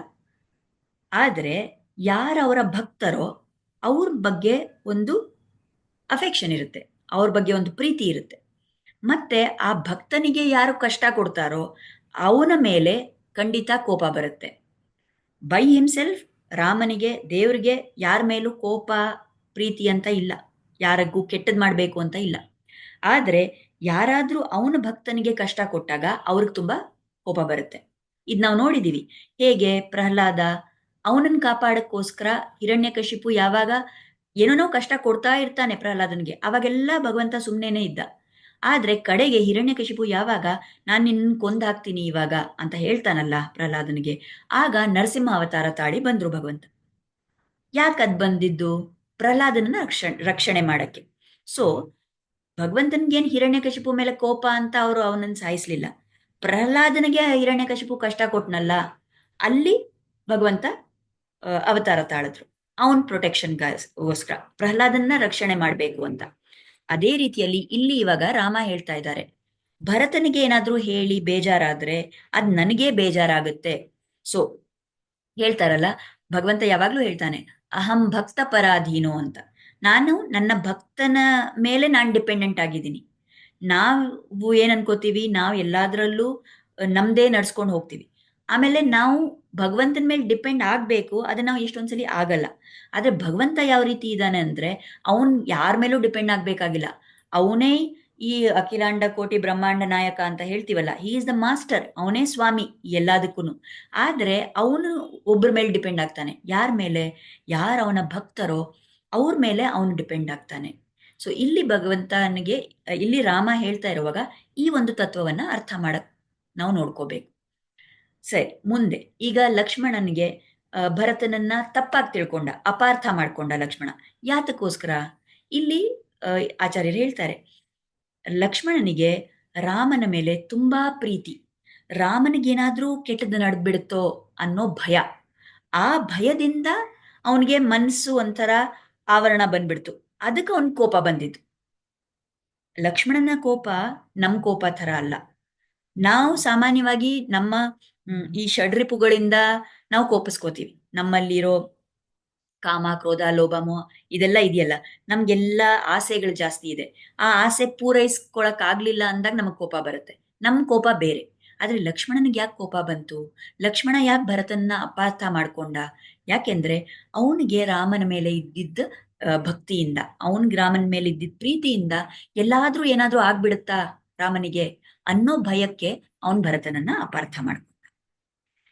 ಆದ್ರೆ ಯಾರ ಅವರ ಭಕ್ತರೋ ಅವ್ರ ಬಗ್ಗೆ ಒಂದು ಅಫೆಕ್ಷನ್ ಇರುತ್ತೆ, ಅವ್ರ ಬಗ್ಗೆ ಒಂದು ಪ್ರೀತಿ ಇರುತ್ತೆ. ಮತ್ತೆ ಆ ಭಕ್ತನಿಗೆ ಯಾರು ಕಷ್ಟ ಕೊಡ್ತಾರೋ ಅವನ ಮೇಲೆ ಖಂಡಿತ ಕೋಪ ಬರುತ್ತೆ. ಬೈ ಹಿಮ್ಸೆಲ್ಫ್ ರಾಮನಿಗೆ, ದೇವ್ರಿಗೆ ಯಾರ ಮೇಲೂ ಕೋಪ ಪ್ರೀತಿ ಅಂತ ಇಲ್ಲ, ಯಾರಿಗೂ ಕೆಟ್ಟದ್ ಮಾಡ್ಬೇಕು ಅಂತ ಇಲ್ಲ. ಆದ್ರೆ ಯಾರಾದ್ರೂ ಅವನ ಭಕ್ತನಿಗೆ ಕಷ್ಟ ಕೊಟ್ಟಾಗ ಅವ್ರಿಗೆ ತುಂಬಾ ಕೋಪ ಬರುತ್ತೆ. ಇದ್ ನಾವು ನೋಡಿದೀವಿ, ಹೇಗೆ ಪ್ರಹ್ಲಾದ ಅವನನ್ನ ಕಾಪಾಡಕ್ಕೋಸ್ಕರ ಹಿರಣ್ಯಕಶಿಪು ಯಾವಾಗ ಏನೋ ಕಷ್ಟ ಕೊಡ್ತಾ ಇರ್ತಾನೆ ಪ್ರಹ್ಲಾದನ್ಗೆ, ಅವಾಗೆಲ್ಲ ಭಗವಂತ ಸುಮ್ನೆನೇ ಇದ್ದ. ಆದ್ರೆ ಕಡೆಗೆ ಹಿರಣ್ಯಕಶಿಪು ಯಾವಾಗ ನಾನು ನಿನ್ನ ಕೊಂದ್ ಹಾಕ್ತೀನಿ ಇವಾಗ ಅಂತ ಹೇಳ್ತಾನಲ್ಲ ಪ್ರಹ್ಲಾದನಿಗೆ, ಆಗ ನರಸಿಂಹ ಅವತಾರ ತಾಳಿ ಬಂದ್ರು ಭಗವಂತ. ಯಾಕದ್ ಬಂದಿದ್ದು? ಪ್ರಹ್ಲಾದನನ್ನ ರಕ್ಷಣೆ ಮಾಡಕ್ಕೆ. ಸೊ ಭಗವಂತನ್ಗೇನ್ ಹಿರಣ್ಯಕಶಿಪು ಮೇಲೆ ಕೋಪ ಅಂತ ಅವರು ಅವನನ್ನ ಸಾಯಿಸ್ಲಿಲ್ಲ, ಪ್ರಹ್ಲಾದನಿಗೆ ಹಿರಣ್ಯಕಶಿಪು ಕಷ್ಟ ಕೊಟ್ನಲ್ಲ, ಅಲ್ಲಿ ಭಗವಂತ ಅವತಾರ ತಾಳಿದ್ರು ಅವನ್ ಪ್ರೊಟೆಕ್ಷನ್ಗೋಸ್ಕರ, ಪ್ರಹ್ಲಾದನ್ನ ರಕ್ಷಣೆ ಮಾಡ್ಬೇಕು ಅಂತ. ಅದೇ ರೀತಿಯಲ್ಲಿ ಇಲ್ಲಿ ಇವಾಗ ರಾಮ ಹೇಳ್ತಾ ಇದ್ದಾರೆ, ಭರತನಿಗೆ ಏನಾದ್ರೂ ಹೇಳಿ ಬೇಜಾರಾದ್ರೆ ಅದ್ ನನಗೇ ಬೇಜಾರಾಗುತ್ತೆ. ಸೊ ಹೇಳ್ತಾರಲ್ಲ, ಭಗವಂತ ಯಾವಾಗ್ಲೂ ಹೇಳ್ತಾನೆ, ಅಹಂ ಭಕ್ತ ಪರಾಧೀನೋ ಅಂತ. ನಾನು ನನ್ನ ಭಕ್ತನ ಮೇಲೆ ನಾನು ಡಿಪೆಂಡೆಂಟ್ ಆಗಿದ್ದೀನಿ. ನಾವು ಏನ್ ಅನ್ಕೋತೀವಿ, ನಾವು ಎಲ್ಲಾದ್ರಲ್ಲೂ ನಮ್ದೇ ನಡ್ಸ್ಕೊಂಡು ಹೋಗ್ತೀವಿ. ಆಮೇಲೆ ನಾವು ಭಗವಂತನ ಮೇಲೆ ಡಿಪೆಂಡ್ ಆಗಬೇಕು, ಅದನ್ನ ನಾವು ಎಷ್ಟೊಂದ್ಸಲಿ ಆಗಲ್ಲ. ಆದ್ರೆ ಭಗವಂತ ಯಾವ ರೀತಿ ಇದ್ದಾನೆ ಅಂದ್ರೆ, ಅವನ್ ಯಾರ ಮೇಲೂ ಡಿಪೆಂಡ್ ಆಗ್ಬೇಕಾಗಿಲ್ಲ. ಅವನೇ ಈ ಅಖಿಲಾಂಡ ಕೋಟಿ ಬ್ರಹ್ಮಾಂಡ ನಾಯಕ ಅಂತ ಹೇಳ್ತೀವಲ್ಲ, ಹಿ ಇಸ್ ದ ಮಾಸ್ಟರ್, ಅವನೇ ಸ್ವಾಮಿ ಎಲ್ಲದಕ್ಕೂ. ಆದ್ರೆ ಅವನು ಒಬ್ಬರ ಮೇಲೆ ಡಿಪೆಂಡ್ ಆಗ್ತಾನೆ. ಯಾರ ಮೇಲೆ? ಯಾರು ಅವನ ಭಕ್ತರೋ ಅವ್ರ ಮೇಲೆ ಅವನು ಡಿಪೆಂಡ್ ಆಗ್ತಾನೆ. ಸೊ ಇಲ್ಲಿ ಭಗವಂತನಿಗೆ, ಇಲ್ಲಿ ರಾಮ ಹೇಳ್ತಾ ಇರುವಾಗ ಈ ಒಂದು ತತ್ವವನ್ನ ಅರ್ಥ ಮಾಡಕ್ ನಾವು ನೋಡ್ಕೋಬೇಕು. ಸರಿ, ಮುಂದೆ ಈಗ ಲಕ್ಷ್ಮಣನಿಗೆ ಭರತನನ್ನ ತಪ್ಪಾಗಿ ತಿಳ್ಕೊಂಡ, ಅಪಾರ್ಥ ಮಾಡ್ಕೊಂಡ ಲಕ್ಷ್ಮಣ. ಯಾತಕ್ಕೋಸ್ಕರ? ಇಲ್ಲಿ ಆಚಾರ್ಯರು ಹೇಳ್ತಾರೆ, ಲಕ್ಷ್ಮಣನಿಗೆ ರಾಮನ ಮೇಲೆ ತುಂಬಾ ಪ್ರೀತಿ. ರಾಮನಿಗೇನಾದ್ರೂ ಕೆಟ್ಟದ್ದು ನಡೆದ್ಬಿಡುತ್ತೋ ಅನ್ನೋ ಭಯ. ಆ ಭಯದಿಂದ ಅವನಿಗೆ ಮನಸ್ಸು ಒಂಥರ ಆವರಣ ಬಂದ್ಬಿಡ್ತು. ಅದಕ್ಕೆ ಅವನ್ ಕೋಪ ಬಂದಿದ್ದು. ಲಕ್ಷ್ಮಣನ ಕೋಪ ನಮ್ ಕೋಪ ಥರ ಅಲ್ಲ. ನಾವು ಸಾಮಾನ್ಯವಾಗಿ ನಮ್ಮ ಈ ಷಡ್ರಿಪುಗಳಿಂದ ನಾವು ಕೋಪಿಸ್ಕೋತೀವಿ. ನಮ್ಮಲ್ಲಿರೋ ಕಾಮ, ಕ್ರೋಧ, ಲೋಭ, ಮೋಹ ಇದೆಲ್ಲ ಇದೆಯಲ್ಲ, ನಮ್ಗೆಲ್ಲ ಆಸೆಗಳು ಜಾಸ್ತಿ ಇದೆ. ಆ ಆಸೆ ಪೂರೈಸ್ಕೊಳಕ್ ಆಗ್ಲಿಲ್ಲ ಅಂದಾಗ ನಮಗ್ ಕೋಪ ಬರುತ್ತೆ. ನಮ್ ಕೋಪ ಬೇರೆ. ಆದ್ರೆ ಲಕ್ಷ್ಮಣನಿಗೆ ಯಾಕೆ ಕೋಪ ಬಂತು? ಲಕ್ಷ್ಮಣ ಯಾಕೆ ಭರತನ್ನ ಅಪಾರ್ಥ ಮಾಡ್ಕೊಂಡ? ಯಾಕೆಂದ್ರೆ ಅವನಿಗೆ ರಾಮನ ಮೇಲೆ ಇದ್ದಿದ್ದ ಭಕ್ತಿಯಿಂದ, ಅವನಿಗೆ ರಾಮನ ಮೇಲೆ ಇದ್ದಿದ್ದ ಪ್ರೀತಿಯಿಂದ ಎಲ್ಲಾದ್ರೂ ಏನಾದ್ರೂ ಆಗ್ಬಿಡುತ್ತಾ ರಾಮನಿಗೆ ಅನ್ನೋ ಭಯಕ್ಕೆ ಅವನ್ ಭರತನನ್ನ ಅಪಾರ್ಥ ಮಾಡ್ಕೊಂಡ.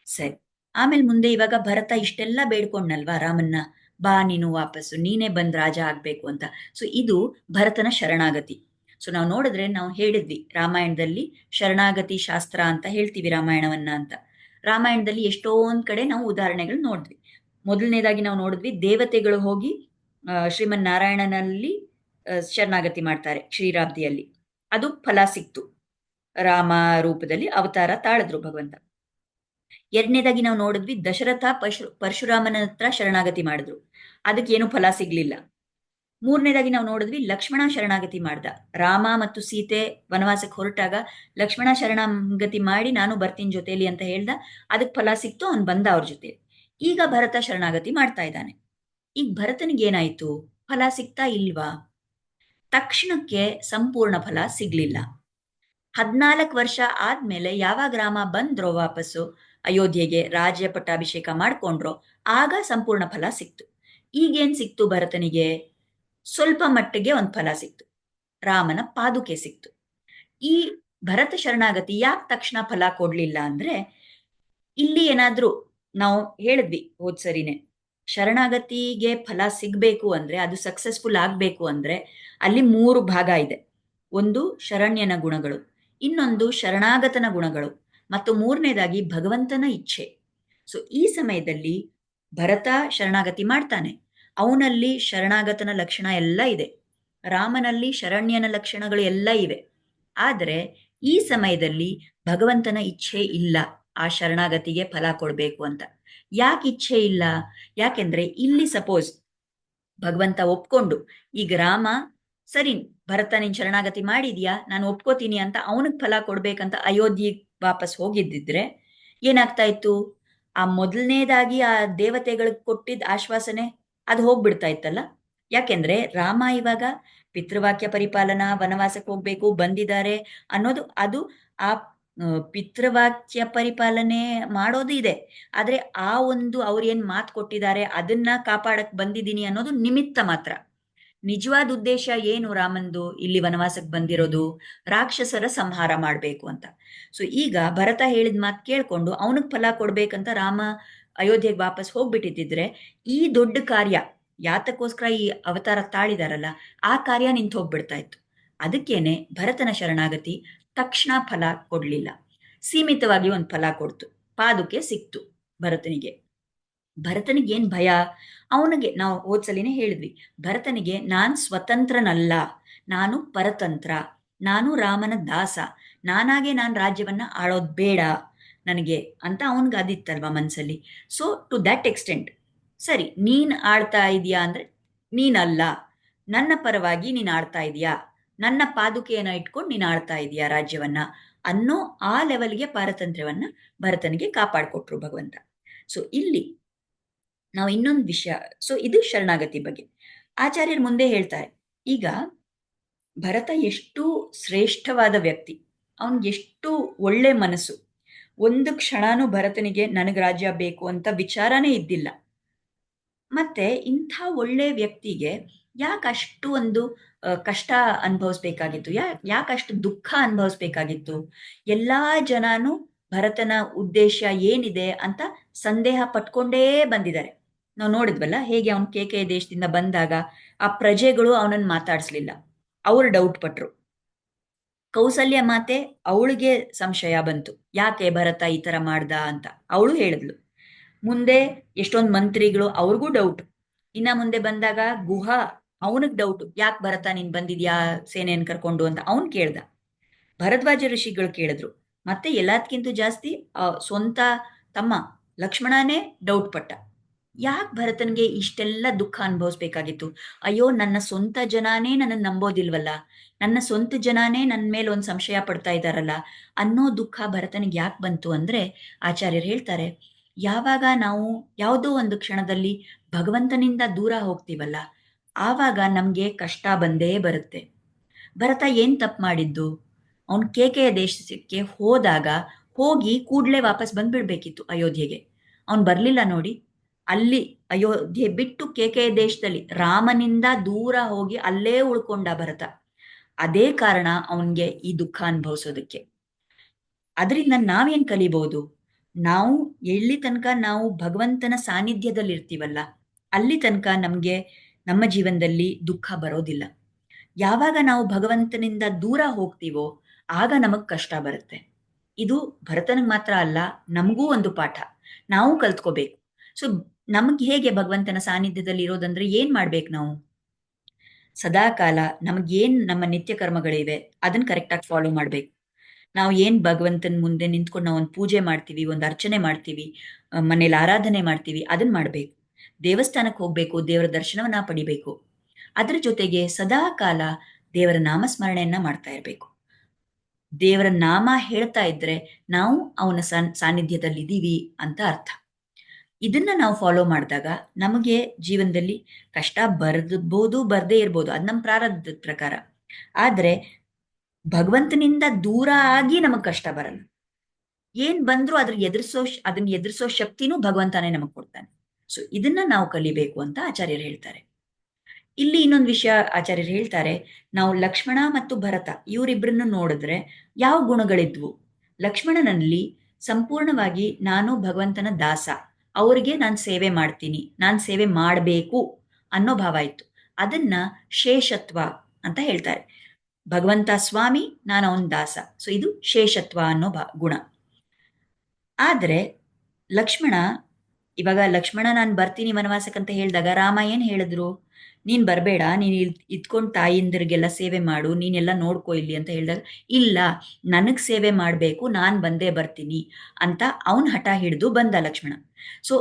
ಸರಿ, ಆಮೇಲೆ ಮುಂದೆ ಇವಾಗ ಭರತ ಇಷ್ಟೆಲ್ಲ ಬೇಡ್ಕೊಂಡ್ನಲ್ವಾ ರಾಮನ್ನ, ಬಾ ನೀನು ವಾಪಸ್ಸು, ನೀನೇ ಬಂದ್ ರಾಜ ಆಗ್ಬೇಕು ಅಂತ. ಸೊ ಇದು ಭರತನ ಶರಣಾಗತಿ. ಸೊ ನಾವು ನೋಡಿದ್ರೆ, ನಾವು ಹೇಳಿದ್ವಿ ರಾಮಾಯಣದಲ್ಲಿ ಶರಣಾಗತಿ ಶಾಸ್ತ್ರ ಅಂತ ಹೇಳ್ತೀವಿ ರಾಮಾಯಣವನ್ನ ಅಂತ. ರಾಮಾಯಣದಲ್ಲಿ ಎಷ್ಟೊಂದ್ ಕಡೆ ನಾವು ಉದಾಹರಣೆಗಳು ನೋಡಿದ್ವಿ. ಮೊದಲನೇದಾಗಿ ನಾವು ನೋಡಿದ್ವಿ, ದೇವತೆಗಳು ಹೋಗಿ ಶ್ರೀಮನ್ ನಾರಾಯಣನಲ್ಲಿ ಶರಣಾಗತಿ ಮಾಡ್ತಾರೆ ಕ್ಷೀರಾಬ್ದಿಯಲ್ಲಿ. ಅದು ಫಲ ಸಿಕ್ತು. ರಾಮ ರೂಪದಲ್ಲಿ ಅವತಾರ ತಾಳಿದ್ರು ಭಗವಂತ. ಎರಡನೇದಾಗಿ ನಾವು ನೋಡಿದ್ವಿ, ದಶರಥ ಪರಶುರಾಮನ ಹತ್ರ ಶರಣಾಗತಿ ಮಾಡಿದ್ರು, ಅದಕ್ಕೇನು ಫಲ ಸಿಗ್ಲಿಲ್ಲ. ಮೂರನೇದಾಗಿ ನಾವು ನೋಡಿದ್ವಿ, ಲಕ್ಷ್ಮಣ ಶರಣಾಗತಿ ಮಾಡ್ದ. ರಾಮ ಮತ್ತು ಸೀತೆ ವನವಾಸಕ್ಕೆ ಹೊರಟಾಗ ಲಕ್ಷ್ಮಣ ಶರಣಾಗತಿ ಮಾಡಿ ನಾನು ಬರ್ತೀನಿ ಜೊತೆಲಿ ಅಂತ ಹೇಳ್ದ, ಅದಕ್ಕೆ ಫಲ ಸಿಕ್ತು, ಅವನ್ ಬಂದ ಅವ್ರ ಜೊತೆ. ಈಗ ಭರತ ಶರಣಾಗತಿ ಮಾಡ್ತಾ ಇದ್ದಾನೆ. ಈಗ ಭರತನಿಗೆ ಏನಾಯ್ತು? ಫಲ ಸಿಗ್ತಾ ಇಲ್ವಾ? ತಕ್ಷಣಕ್ಕೆ ಸಂಪೂರ್ಣ ಫಲ ಸಿಗ್ಲಿಲ್ಲ. 14 ವರ್ಷ ಆದ್ಮೇಲೆ ಯಾವಾಗ ರಾಮ ಬಂದ್ರೋ ವಾಪಸ್ಸು ಅಯೋಧ್ಯೆಗೆ, ರಾಜ್ಯ ಪಟ್ಟಾಭಿಷೇಕ ಮಾಡ್ಕೊಂಡ್ರೋ, ಆಗ ಸಂಪೂರ್ಣ ಫಲ ಸಿಕ್ತು. ಈಗೇನ್ ಸಿಕ್ತು ಭರತನಿಗೆ? ಸ್ವಲ್ಪ ಮಟ್ಟಿಗೆ ಒಂದು ಫಲ ಸಿಕ್ತು, ರಾಮನ ಪಾದುಕೆ ಸಿಕ್ತು. ಈ ಭರತ ಶರಣಾಗತಿ ಯಾಕೆ ತಕ್ಷಣ ಫಲ ಕೊಡ್ಲಿಲ್ಲ ಅಂದ್ರೆ, ಇಲ್ಲಿ ಏನಾದ್ರೂ ನಾವು ಹೇಳಿದ್ವಿ ಹೋದ್ಸರಿನೇ, ಶರಣಾಗತಿಗೆ ಫಲ ಸಿಗ್ಬೇಕು ಅಂದ್ರೆ, ಅದು ಸಕ್ಸಸ್ಫುಲ್ ಆಗ್ಬೇಕು ಅಂದ್ರೆ ಅಲ್ಲಿ 3 ಭಾಗ ಇದೆ. ಒಂದು ಶರಣ್ಯನ ಗುಣಗಳು, ಇನ್ನೊಂದು ಶರಣಾಗತನ ಗುಣಗಳು, ಮತ್ತು ಮೂರನೇದಾಗಿ ಭಗವಂತನ ಇಚ್ಛೆ. ಸೊ ಈ ಸಮಯದಲ್ಲಿ ಭರತ ಶರಣಾಗತಿ ಮಾಡ್ತಾನೆ, ಅವನಲ್ಲಿ ಶರಣಾಗತನ ಲಕ್ಷಣ ಎಲ್ಲ ಇದೆ, ರಾಮನಲ್ಲಿ ಶರಣ್ಯನ ಲಕ್ಷಣಗಳು ಎಲ್ಲ ಇವೆ. ಆದರೆ ಈ ಸಮಯದಲ್ಲಿ ಭಗವಂತನ ಇಚ್ಛೆ ಇಲ್ಲ ಆ ಶರಣಾಗತಿಗೆ ಫಲ ಕೊಡ್ಬೇಕು ಅಂತ. ಯಾಕೆ ಇಚ್ಛೆ ಇಲ್ಲ? ಯಾಕೆಂದ್ರೆ ಇಲ್ಲಿ ಸಪೋಸ್ ಭಗವಂತ ಒಪ್ಕೊಂಡು, ಈಗ ರಾಮ ಸರಿ ಭರತ ನೀನ್ ಶರಣಾಗತಿ ಮಾಡಿದ್ಯಾ, ನಾನು ಒಪ್ಕೋತೀನಿ ಅಂತ ಅವನಿಗೆ ಫಲ ಕೊಡ್ಬೇಕಂತ ಅಯೋಧ್ಯೆ ವಾಪಸ್ ಹೋಗಿದ್ದಿದ್ರೆ ಏನಾಗ್ತಾ ಇತ್ತು? ಆ ಮೊದಲನೇದಾಗಿ ಆ ದೇವತೆಗಳಿಗೆ ಕೊಟ್ಟಿದ್ದ ಆಶ್ವಾಸನೆ ಅದು ಹೋಗ್ಬಿಡ್ತಾ ಇತ್ತಲ್ಲ. ಯಾಕೆಂದ್ರೆ ರಾಮ ಇವಾಗ ಪಿತೃವಾಕ್ಯ ಪರಿಪಾಲನಾ, ವನವಾಸಕ್ಕೆ ಹೋಗ್ಬೇಕು, ಬಂದಿದ್ದಾರೆ ಅನ್ನೋದು, ಅದು ಆ ಪಿತೃವಾಕ್ಯ ಪರಿಪಾಲನೆ ಮಾಡೋದು ಇದೆ. ಆದ್ರೆ ಆ ಒಂದು ಅವ್ರು ಏನ್ ಮಾತು ಕೊಟ್ಟಿದ್ದಾರೆ ಅದನ್ನ ಕಾಪಾಡಕ್ ಬಂದಿದ್ದೀನಿ ಅನ್ನೋದು ನಿಮಿತ್ತ ಮಾತ್ರ. ನಿಜವಾದ ಉದ್ದೇಶ ಏನು ರಾಮಂದು ಇಲ್ಲಿ ವನವಾಸಕ್ಕೆ ಬಂದಿರೋದು? ರಾಕ್ಷಸರ ಸಂಹಾರ ಮಾಡ್ಬೇಕು ಅಂತ. ಸೊ ಈಗ ಭರತ ಹೇಳಿದ ಮಾತು ಕೇಳ್ಕೊಂಡು ಅವನಿಗೆ ಫಲ ಕೊಡ್ಬೇಕಂತ ರಾಮ ಅಯೋಧ್ಯೆಗೆ ವಾಪಸ್ ಹೋಗ್ಬಿಟ್ಟಿದ್ರೆ, ಈ ದೊಡ್ಡ ಕಾರ್ಯ ಯಾತಕ್ಕೋಸ್ಕರ ಈ ಅವತಾರ ತಾಳಿದಾರಲ್ಲ, ಆ ಕಾರ್ಯ ನಿಂತು ಹೋಗ್ಬಿಡ್ತಾ ಇತ್ತು. ಅದಕ್ಕೇನೆ ಭರತನ ಶರಣಾಗತಿ ತಕ್ಷಣ ಫಲ ಕೊಡ್ಲಿಲ್ಲ, ಸೀಮಿತವಾಗಿ ಒಂದು ಫಲ ಕೊಡ್ತು, ಪಾದುಕೆ ಸಿಕ್ತು ಭರತನಿಗೆ. ಭರತನಿಗೆ ಏನ್ ಭಯ? ಅವನಿಗೆ ನಾವು ಹೋದ್ಸಲಿನೇ ಹೇಳಿದ್ವಿ, ಭರತನಿಗೆ ನಾನ್ ಸ್ವತಂತ್ರನಲ್ಲ, ನಾನು ಪರತಂತ್ರ, ನಾನು ರಾಮನ ದಾಸ, ನಾನಾಗೆ ನಾನು ರಾಜ್ಯವನ್ನ ಆಳೋದ್ ಬೇಡ ನನಗೆ ಅಂತ ಅವನ್ಗೆ ಅದಿತ್ತಲ್ವಾ ಮನ್ಸಲ್ಲಿ. ಸೊ ಟು ದಟ್ ಎಕ್ಸ್ಟೆಂಟ್, ಸರಿ ನೀನ್ ಆಳ್ತಾ ಇದೀಯಾ ಅಂದ್ರೆ ನೀನಲ್ಲ, ನನ್ನ ಪರವಾಗಿ ನೀನ್ ಆಳ್ತಾ ಇದೀಯಾ, ನನ್ನ ಪಾದುಕೆಯನ್ನ ಇಟ್ಕೊಂಡು ನೀನ್ ಆಳ್ತಾ ಇದೀಯಾ ರಾಜ್ಯವನ್ನ ಅನ್ನೋ ಆ ಲೆವೆಲ್ಗೆ ಪಾರತಂತ್ರ್ಯವನ್ನ ಭರತನಿಗೆ ಕಾಪಾಡ್ಕೊಟ್ರು ಭಗವಂತ. ಸೊ ಇಲ್ಲಿ ನಾವು ಇನ್ನೊಂದು ವಿಷಯ, ಸೊ ಇದು ಶರಣಾಗತಿ ಬಗ್ಗೆ ಆಚಾರ್ಯರು ಮುಂದೆ ಹೇಳ್ತಾರೆ. ಈಗ ಭರತ ಎಷ್ಟು ಶ್ರೇಷ್ಠವಾದ ವ್ಯಕ್ತಿ, ಅವನ್ಗೆ ಎಷ್ಟು ಒಳ್ಳೆ ಮನಸ್ಸು. ಒಂದು ಕ್ಷಣನೂ ಭರತನಿಗೆ ನನಗೆ ರಾಜ್ಯ ಬೇಕು ಅಂತ ವಿಚಾರನೇ ಇದ್ದಿಲ್ಲ. ಮತ್ತೆ ಇಂಥ ಒಳ್ಳೆ ವ್ಯಕ್ತಿಗೆ ಯಾಕಷ್ಟು ಒಂದು ಕಷ್ಟ ಅನುಭವಿಸ್ಬೇಕಾಗಿತ್ತು? ಯಾಕಷ್ಟು ದುಃಖ ಅನುಭವಿಸ್ಬೇಕಾಗಿತ್ತು? ಎಲ್ಲಾ ಜನನು ಭರತನ ಉದ್ದೇಶ ಏನಿದೆ ಅಂತ ಸಂದೇಹ ಪಟ್ಕೊಂಡೇ ಬಂದಿದ್ದಾರೆ. ನಾವು ನೋಡಿದ್ವಲ್ಲ ಹೇಗೆ ಅವನು ಕೇಕೆಯ ದೇಶದಿಂದ ಬಂದಾಗ ಆ ಪ್ರಜೆಗಳು ಅವನನ್ನು ಮಾತಾಡಿಸ್ಲಿಲ್ಲ. ಅವ್ರು ಡೌಟ್ ಪಟ್ರು. ಕೌಸಲ್ಯ ಮಾತೆ ಅವಳಿಗೆ ಸಂಶಯ ಬಂತು. ಯಾಕೆ ಭರತ ಈ ತರ ಮಾಡ್ದ ಅಂತ ಅವಳು ಹೇಳಿದ್ಲು. ಮುಂದೆ ಎಷ್ಟೊಂದು ಮಂತ್ರಿಗಳು ಅವ್ರಿಗೂ ಡೌಟ್. ಇನ್ನ ಮುಂದೆ ಬಂದಾಗ ಗುಹ ಅವನಿಗೆ ಡೌಟ್. ಯಾಕೆ ಭರತ ನೀನ್ ಬಂದಿದ್ಯಾ ಸೇನೆಯನ್ನು ಕರ್ಕೊಂಡು ಅಂತ ಅವನ್ ಕೇಳ್ದ. ಭರದ್ವಾಜ ಋಷಿಗಳು ಕೇಳಿದ್ರು. ಮತ್ತೆ ಎಲ್ಲದಕ್ಕಿಂತ ಜಾಸ್ತಿ ಸ್ವಂತ ತಮ್ಮ ಲಕ್ಷ್ಮಣನೇ ಡೌಟ್ ಪಟ್ಟ. ಯಾಕೆ ಭರತನ್ಗೆ ಇಷ್ಟೆಲ್ಲ ದುಃಖ ಅನುಭವಿಸ್ಬೇಕಾಗಿತ್ತು? ಅಯ್ಯೋ, ನನ್ನ ಸ್ವಂತ ಜನಾನೇ ನನ್ನ ನಂಬೋದಿಲ್ವಲ್ಲ, ನನ್ನ ಸ್ವಂತ ಜನಾನೇ ನನ್ನ ಮೇಲೆ ಒಂದು ಸಂಶಯ ಪಡ್ತಾ ಇದ್ದಾರಲ್ಲ ಅನ್ನೋ ದುಃಖ ಭರತನಿಗೆ ಯಾಕೆ ಬಂತು ಅಂದ್ರೆ, ಆಚಾರ್ಯರು ಹೇಳ್ತಾರೆ, ಯಾವಾಗ ನಾವು ಯಾವುದೋ ಒಂದು ಕ್ಷಣದಲ್ಲಿ ಭಗವಂತನಿಂದ ದೂರ ಹೋಗ್ತೀವಲ್ಲ, ಆವಾಗ ನಮ್ಗೆ ಕಷ್ಟ ಬಂದೇ ಬರುತ್ತೆ. ಭರತ ಏನ್ ತಪ್ಪು ಮಾಡಿದ್ದು? ಅವನ್ ಕೇಕೆಯ ದೇಶಕ್ಕೆ ಹೋದಾಗ ಹೋಗಿ ಕೂಡ್ಲೆ ವಾಪಸ್ ಬಂದ್ಬಿಡ್ಬೇಕಿತ್ತು ಅಯೋಧ್ಯೆಗೆ. ಅವನ್ ಬರ್ಲಿಲ್ಲ ನೋಡಿ. ಅಲ್ಲಿ ಅಯೋಧ್ಯೆ ಬಿಟ್ಟು ಕೇಕೆಯ ದೇಶದಲ್ಲಿ ರಾಮನಿಂದ ದೂರ ಹೋಗಿ ಅಲ್ಲೇ ಉಳ್ಕೊಂಡ ಭರತ. ಅದೇ ಕಾರಣ ಅವನ್ಗೆ ಈ ದುಃಖ ಅನುಭವಿಸೋದಕ್ಕೆ. ಅದರಿಂದ ನಾವೇನ್ ಕಲಿಬಹುದು? ನಾವು ಎಲ್ಲಿ ತನಕ ನಾವು ಭಗವಂತನ ಸಾನ್ನಿಧ್ಯದಲ್ಲಿ ಇರ್ತೀವಲ್ಲ, ಅಲ್ಲಿ ತನಕ ನಮ್ಗೆ ನಮ್ಮ ಜೀವನದಲ್ಲಿ ದುಃಖ ಬರೋದಿಲ್ಲ. ಯಾವಾಗ ನಾವು ಭಗವಂತನಿಂದ ದೂರ ಹೋಗ್ತೀವೋ ಆಗ ನಮಗ್ ಕಷ್ಟ ಬರುತ್ತೆ. ಇದು ಭರತನಿಗೆ ಮಾತ್ರ ಅಲ್ಲ, ನಮಗೂ ಒಂದು ಪಾಠ. ನಾವು ಕಲ್ತ್ಕೋಬೇಕು. ಸೊ ನಮ್ಗೆ ಹೇಗೆ ಭಗವಂತನ ಸಾನ್ನಿಧ್ಯದಲ್ಲಿ ಇರೋದಂದ್ರೆ ಏನ್ ಮಾಡ್ಬೇಕು ನಾವು? ಸದಾಕಾಲ ನಮಗೇನ್ ನಮ್ಮ ನಿತ್ಯ ಕರ್ಮಗಳಿವೆ ಅದನ್ನ ಕರೆಕ್ಟಾಗಿ ಫಾಲೋ ಮಾಡ್ಬೇಕು. ನಾವು ಏನ್ ಭಗವಂತನ ಮುಂದೆ ನಿಂತ್ಕೊಂಡು ನಾವು ಒಂದು ಪೂಜೆ ಮಾಡ್ತೀವಿ, ಒಂದು ಅರ್ಚನೆ ಮಾಡ್ತೀವಿ, ಮನೇಲಿ ಆರಾಧನೆ ಮಾಡ್ತೀವಿ, ಅದನ್ನ ಮಾಡ್ಬೇಕು. ದೇವಸ್ಥಾನಕ್ಕೆ ಹೋಗ್ಬೇಕು, ದೇವರ ದರ್ಶನವನ್ನ ಪಡಿಬೇಕು. ಅದ್ರ ಜೊತೆಗೆ ಸದಾ ಕಾಲ ದೇವರ ನಾಮಸ್ಮರಣೆಯನ್ನ ಮಾಡ್ತಾ ಇರಬೇಕು. ದೇವರ ನಾಮ ಹೇಳ್ತಾ ಇದ್ರೆ ನಾವು ಅವನ ಸಾನ್ನಿಧ್ಯದಲ್ಲಿ ಇದ್ದೀವಿ ಅಂತ ಅರ್ಥ. ಇದನ್ನ ನಾವು ಫಾಲೋ ಮಾಡಿದಾಗ ನಮಗೆ ಜೀವನದಲ್ಲಿ ಕಷ್ಟ ಬರ್ಬೋದು, ಬರ್ದೇ ಇರ್ಬೋದು, ಅದು ನಮ್ಮ ಪ್ರಾರಬ್ಧದ ಪ್ರಕಾರ. ಆದ್ರೆ ಭಗವಂತನಿಂದ ದೂರ ಆಗಿ ನಮಗ್ ಕಷ್ಟ ಬರಲ್ಲ. ಏನ್ ಬಂದ್ರು ಅದನ್ನ ಎದುರಿಸೋ ಶಕ್ತಿನೂ ಭಗವಂತನೇ ನಮಗ್ ಕೊಡ್ತಾನೆ. ಸೊ ಇದನ್ನ ನಾವು ಕಲಿಬೇಕು ಅಂತ ಆಚಾರ್ಯರು ಹೇಳ್ತಾರೆ. ಇಲ್ಲಿ ಇನ್ನೊಂದು ವಿಷಯ ಆಚಾರ್ಯರು ಹೇಳ್ತಾರೆ, ನಾವು ಲಕ್ಷ್ಮಣ ಮತ್ತು ಭರತ ಇವರಿಬ್ಬರನ್ನು ನೋಡಿದ್ರೆ ಯಾವ ಗುಣಗಳಿದ್ವು? ಲಕ್ಷ್ಮಣನಲ್ಲಿ ಸಂಪೂರ್ಣವಾಗಿ ನಾನು ಭಗವಂತನ ದಾಸ, ಅವರಿಗೆ ನಾನು ಸೇವೆ ಮಾಡ್ತೀನಿ, ನಾನು ಸೇವೆ ಮಾಡಬೇಕು ಅನ್ನೋ ಭಾವ ಇತ್ತು. ಅದನ್ನ ಶೇಷತ್ವ ಅಂತ ಹೇಳ್ತಾರೆ. ಭಗವಂತ ಸ್ವಾಮಿ, ನಾನು ಅವನ ದಾಸ. ಸೊ ಇದು ಶೇಷತ್ವ ಅನ್ನೋ ಗುಣ. ಆದ್ರೆ ಲಕ್ಷ್ಮಣ, ಇವಾಗ ಲಕ್ಷ್ಮಣ ನಾನು ಬರ್ತೀನಿ ವನವಾಸಕ್ಕಂತ ಹೇಳಿದಾಗ ರಾಮ ಏನ್ ಹೇಳಿದ್ರು? ನೀನ್ ಬರ್ಬೇಡ, ನೀನ್ ಇದ್ಕೊಂಡ್ ತಾಯಿಂದರಿಗೆಲ್ಲ ಸೇವೆ ಮಾಡು, ನೀನೆಲ್ಲ ನೋಡ್ಕೊ ಇಲ್ಲಿ ಅಂತ ಹೇಳಿದಾಗ, ಇಲ್ಲ ನನಗ್ ಸೇವೆ ಮಾಡ್ಬೇಕು, ನಾನ್ ಬಂದೇ ಬರ್ತೀನಿ ಅಂತ ಅವನ್ ಹಠ ಹಿಡಿದು ಬಂದ ಲಕ್ಷ್ಮಣ. ಸೊ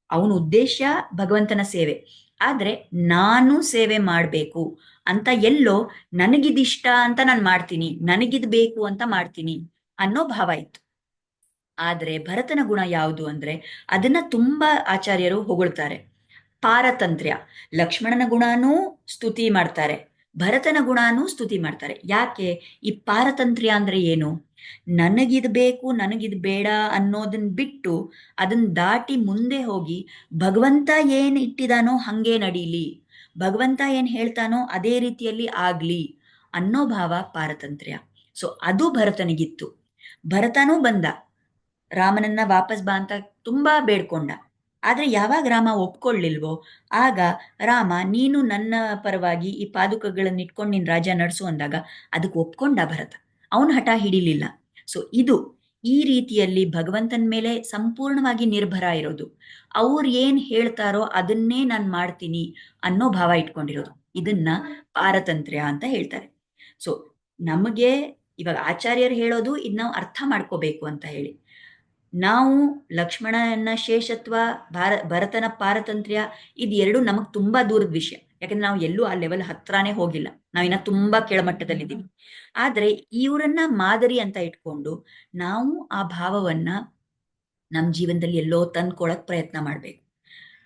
ಅವನ ಉದ್ದೇಶ ಭಗವಂತನ ಸೇವೆ, ಆದ್ರೆ ನಾನು ಸೇವೆ ಮಾಡ್ಬೇಕು ಅಂತ ಎಲ್ಲೋ ನನಗಿದಿಷ್ಟ ಅಂತ ನಾನು ಮಾಡ್ತೀನಿ, ನನಗಿದ್ ಬೇಕು ಅಂತ ಮಾಡ್ತೀನಿ ಅನ್ನೋ ಭಾವ ಇತ್ತು. ಆದ್ರೆ ಭರತನ ಗುಣ ಯಾವುದು ಅಂದ್ರೆ ಅದನ್ನ ತುಂಬಾ ಆಚಾರ್ಯರು ಹೊಗಳ್ತಾರೆ. ಪಾರತಂತ್ರ್ಯ. ಲಕ್ಷ್ಮಣನ ಗುಣನೂ ಸ್ತುತಿ ಮಾಡ್ತಾರೆ, ಭರತನ ಗುಣನೂ ಸ್ತುತಿ ಮಾಡ್ತಾರೆ. ಯಾಕೆ? ಈ ಪಾರತಂತ್ರ್ಯ ಅಂದ್ರೆ ಏನು? ನನಗಿದ್ ಬೇಕು, ನನಗಿದ್ ಬೇಡ ಅನ್ನೋದನ್ನ ಬಿಟ್ಟು ಅದನ್ನ ದಾಟಿ ಮುಂದೆ ಹೋಗಿ ಭಗವಂತ ಏನ್ ಇಟ್ಟಿದಾನೋ ಹಂಗೆ ನಡೀಲಿ, ಭಗವಂತ ಏನ್ ಹೇಳ್ತಾನೋ ಅದೇ ರೀತಿಯಲ್ಲಿ ಆಗ್ಲಿ ಅನ್ನೋ ಭಾವ ಪಾರತಂತ್ರ್ಯ. ಸೊ ಅದು ಭರತನಿಗಿತ್ತು. ಭರತನೂ ಬಂದ, ರಾಮನನ್ನ ವಾಪಸ್ ಬಾ ಅಂತ ತುಂಬಾ ಬೇಡ್ಕೊಂಡ. ಆದ್ರೆ ಯಾವಾಗ ರಾಮ ಒಪ್ಕೊಳ್ಳಿಲ್ವೋ ಆಗ ರಾಮ, ನೀನು ನನ್ನ ಪರವಾಗಿ ಈ ಪಾದುಕಗಳನ್ನ ಇಟ್ಕೊಂಡು ನಿನ್ ರಾಜ್ಯ ನಡೆಸು ಅಂದಾಗ ಅದಕ್ಕೆ ಒಪ್ಕೊಂಡ ಭರತ. ಅವನ್ ಹಠ ಹಿಡಿಲಿಲ್ಲ. ಸೊ ಇದು ಈ ರೀತಿಯಲ್ಲಿ ಭಗವಂತನ ಮೇಲೆ ಸಂಪೂರ್ಣವಾಗಿ ನಿರ್ಭರ ಇರೋದು, ಅವ್ರು ಏನ್ ಹೇಳ್ತಾರೋ ಅದನ್ನೇ ನಾನು ಮಾಡ್ತೀನಿ ಅನ್ನೋ ಭಾವ ಇಟ್ಕೊಂಡಿರೋದು, ಇದನ್ನ ಪಾರತಂತ್ರ್ಯ ಅಂತ ಹೇಳ್ತಾರೆ. ಸೊ ನಮಗೆ ಇವಾಗ ಆಚಾರ್ಯರು ಹೇಳೋದು ಇದ್ ನಾವು ಅರ್ಥ ಮಾಡ್ಕೋಬೇಕು ಅಂತ ಹೇಳಿ. ನಾವು ಲಕ್ಷ್ಮಣನ ಶೇಷತ್ವ, ಭರತನ ಪಾರತಂತ್ರ್ಯ, ಇದು ಎರಡು ನಮಗ್ ತುಂಬಾ ದೂರದ ವಿಷಯ. ಯಾಕಂದ್ರೆ ನಾವು ಎಲ್ಲೂ ಆ ಲೆವೆಲ್ ಹತ್ರನೇ ಹೋಗಿಲ್ಲ, ನಾವಿನ್ನ ತುಂಬಾ ಕೆಳಮಟ್ಟದಲ್ಲಿದ್ದೀವಿ. ಆದ್ರೆ ಇವರನ್ನ ಮಾದರಿ ಅಂತ ಇಟ್ಕೊಂಡು ನಾವು ಆ ಭಾವವನ್ನ ನಮ್ಮ ಜೀವನದಲ್ಲಿ ಎಲ್ಲೋ ತಂದ್ಕೊಳಕ್ ಪ್ರಯತ್ನ ಮಾಡ್ಬೇಕು.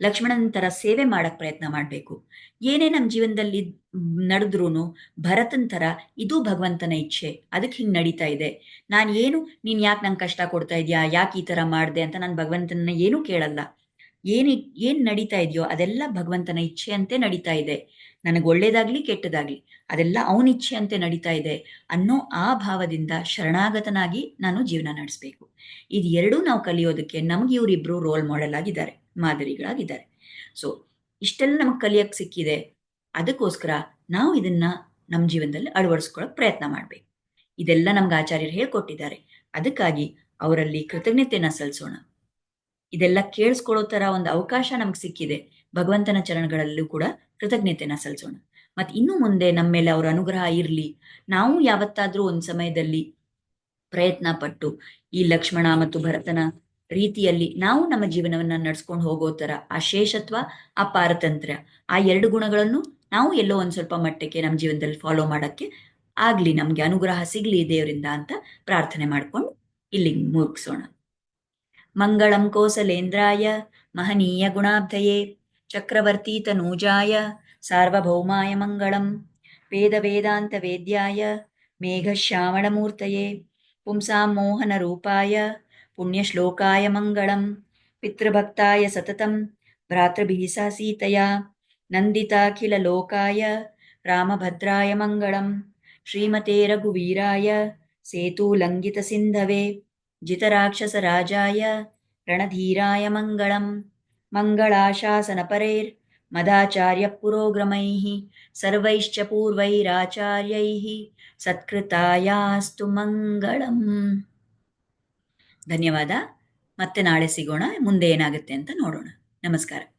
ಲಕ್ಷ್ಮಣನ ಥರ ಸೇವೆ ಮಾಡಕ್ಕೆ ಪ್ರಯತ್ನ ಮಾಡಬೇಕು. ಏನೇ ನಮ್ಮ ಜೀವನದಲ್ಲಿ ನಡೆದ್ರೂ ಭರತನ ಥರ ಇದು ಭಗವಂತನ ಇಚ್ಛೆ, ಅದಕ್ಕೆ ಹಿಂಗೆ ನಡೀತಾ ಇದೆ. ನಾನು ಏನು ನೀನು ಯಾಕೆ ನಂಗೆ ಕಷ್ಟ ಕೊಡ್ತಾ ಇದೆಯಾ, ಯಾಕೆ ಈ ಥರ ಮಾಡಿದೆ ಅಂತ ನಾನು ಭಗವಂತನ ಏನೂ ಕೇಳಲ್ಲ. ಏನು ನಡೀತಾ ಇದೆಯೋ ಅದೆಲ್ಲ ಭಗವಂತನ ಇಚ್ಛೆಯಂತೆ ನಡೀತಾ ಇದೆ. ನನಗೆ ಒಳ್ಳೇದಾಗ್ಲಿ ಕೆಟ್ಟದಾಗ್ಲಿ ಅದೆಲ್ಲ ಅವನ ಇಚ್ಛೆಯಂತೆ ನಡೀತಾ ಇದೆ ಅನ್ನೋ ಆ ಭಾವದಿಂದ ಶರಣಾಗತನಾಗಿ ನಾನು ಜೀವನ ನಡೆಸಬೇಕು. ಇದು ಎರಡೂ ನಾವು ಕಲಿಯೋದಕ್ಕೆ ನಮ್ಗೆ ಇವರಿಬ್ರು ರೋಲ್ ಮಾಡೆಲ್ ಆಗಿದ್ದಾರೆ, ಮಾದರಿಗಳಾಗಿದ್ದಾರೆ. ಸೊ ಇಷ್ಟೆಲ್ಲ ನಮಗೆ ಕಲಿಯಕ್ಕೆ ಸಿಕ್ಕಿದೆ. ಅದಕ್ಕೋಸ್ಕರ ನಾವು ಇದನ್ನ ನಮ್ಮ ಜೀವನದಲ್ಲಿ ಅಳವಡಿಸ್ಕೊಳ್ಳೋಕೆ ಪ್ರಯತ್ನ ಮಾಡಬೇಕು. ಇದೆಲ್ಲ ನಮ್ಗೆ ಆಚಾರ್ಯರು ಹೇಳ್ಕೊಟ್ಟಿದ್ದಾರೆ. ಅದಕ್ಕಾಗಿ ಅವರಲ್ಲಿ ಕೃತಜ್ಞತೆನ ಸಲ್ಲಿಸೋಣ. ಇದೆಲ್ಲ ಕೇಳಿಸ್ಕೊಳ್ಳೋ ಥರ ಒಂದು ಅವಕಾಶ ನಮ್ಗೆ ಸಿಕ್ಕಿದೆ. ಭಗವಂತನ ಚರಣಗಳಲ್ಲೂ ಕೂಡ ಕೃತಜ್ಞತೆನ ಸಲ್ಲಿಸೋಣ. ಮತ್ತು ಇನ್ನು ಮುಂದೆ ನಮ್ಮ ಮೇಲೆ ಅವರ ಅನುಗ್ರಹ ಇರಲಿ. ನಾವು ಯಾವತ್ತಾದರೂ ಒಂದು ಸಮಯದಲ್ಲಿ ಪ್ರಯತ್ನ ಪಟ್ಟು ಈ ಲಕ್ಷ್ಮಣ ಮತ್ತು ಭರತನ ರೀತಿಯಲ್ಲಿ ನಾವು ನಮ್ಮ ಜೀವನವನ್ನು ನಡೆಸ್ಕೊಂಡು ಹೋಗೋ ಥರ ಆ ಶೇಷತ್ವ, ಆ ಪಾರತಂತ್ರ್ಯ, ಆ ಎರಡು ಗುಣಗಳನ್ನು ನಾವು ಎಲ್ಲೋ ಒಂದು ಸ್ವಲ್ಪ ಮಟ್ಟಕ್ಕೆ ನಮ್ಮ ಜೀವನದಲ್ಲಿ ಫಾಲೋ ಮಾಡೋಕ್ಕೆ ಆಗಲಿ, ನಮಗೆ ಅನುಗ್ರಹ ಸಿಗಲಿ ದೇವರಿಂದ ಅಂತ ಪ್ರಾರ್ಥನೆ ಮಾಡ್ಕೊಂಡು ಇಲ್ಲಿಗೆ ಮುಗಿಸೋಣ. ಮಂಗಳಂ ಕೋಸಲೇಂದ್ರಾಯ ಮಹನೀಯ ಗುಣಾಬ್ಧಯೇ ಚಕ್ರವರ್ತಿ ತನೂಜಾಯ ಸಾರ್ವಭೌಮಾಯ ಮಂಗಳಂ. ವೇದ ವೇದಾಂತ ವೇದ್ಯಾಯ ಮೇಘಶ್ಯಾಮಳಮೂರ್ತಯೇ ಪುಂಸಾಂ ಮೋಹನ ರೂಪಾಯ ಪುಣ್ಯಶ್ಲೋಕಾಯ ಮಂಗಳಂ. ಪಿತೃಭಕ್ತಾಯ ಸತತಂ ಭ್ರಾತೃಭಿಃ ಸಹ ಸೀತಯಾ ನಂದಿತಾಖಿಲ ಲೋಕಾಯ ರಾಮಭದ್ರಾಯ ಮಂಗಳಂ. ಶ್ರೀಮತೆ ರಘುವೀರಾಯ ಸೇತುಲಂಘಿತ ಸಿಂಧವೇ ಜಿತರಾಕ್ಷಸರಾಜಾಯ ರಣಧೀರಾಯ ಮಂಗಳಂ. ಮಂಗಳಾಶಾಸನಪರೈರ್ ಮದಾಚಾರ್ಯ ಪುರೋಗ್ರಮೈಃ ಸರ್ವೈಶ್ಚ ಪೂರ್ವೈರಾಚಾರ್ಯೈಃ ಸತ್ಕೃತಾಯಾಸ್ತು ಮಂಗಳಂ. ಧನ್ಯವಾದ. ಮತ್ತೆ ನಾಳೆ ಸಿಗೋಣ. ಮುಂದೆ ಏನಾಗುತ್ತೆ ಅಂತ ನೋಡೋಣ. ನಮಸ್ಕಾರ.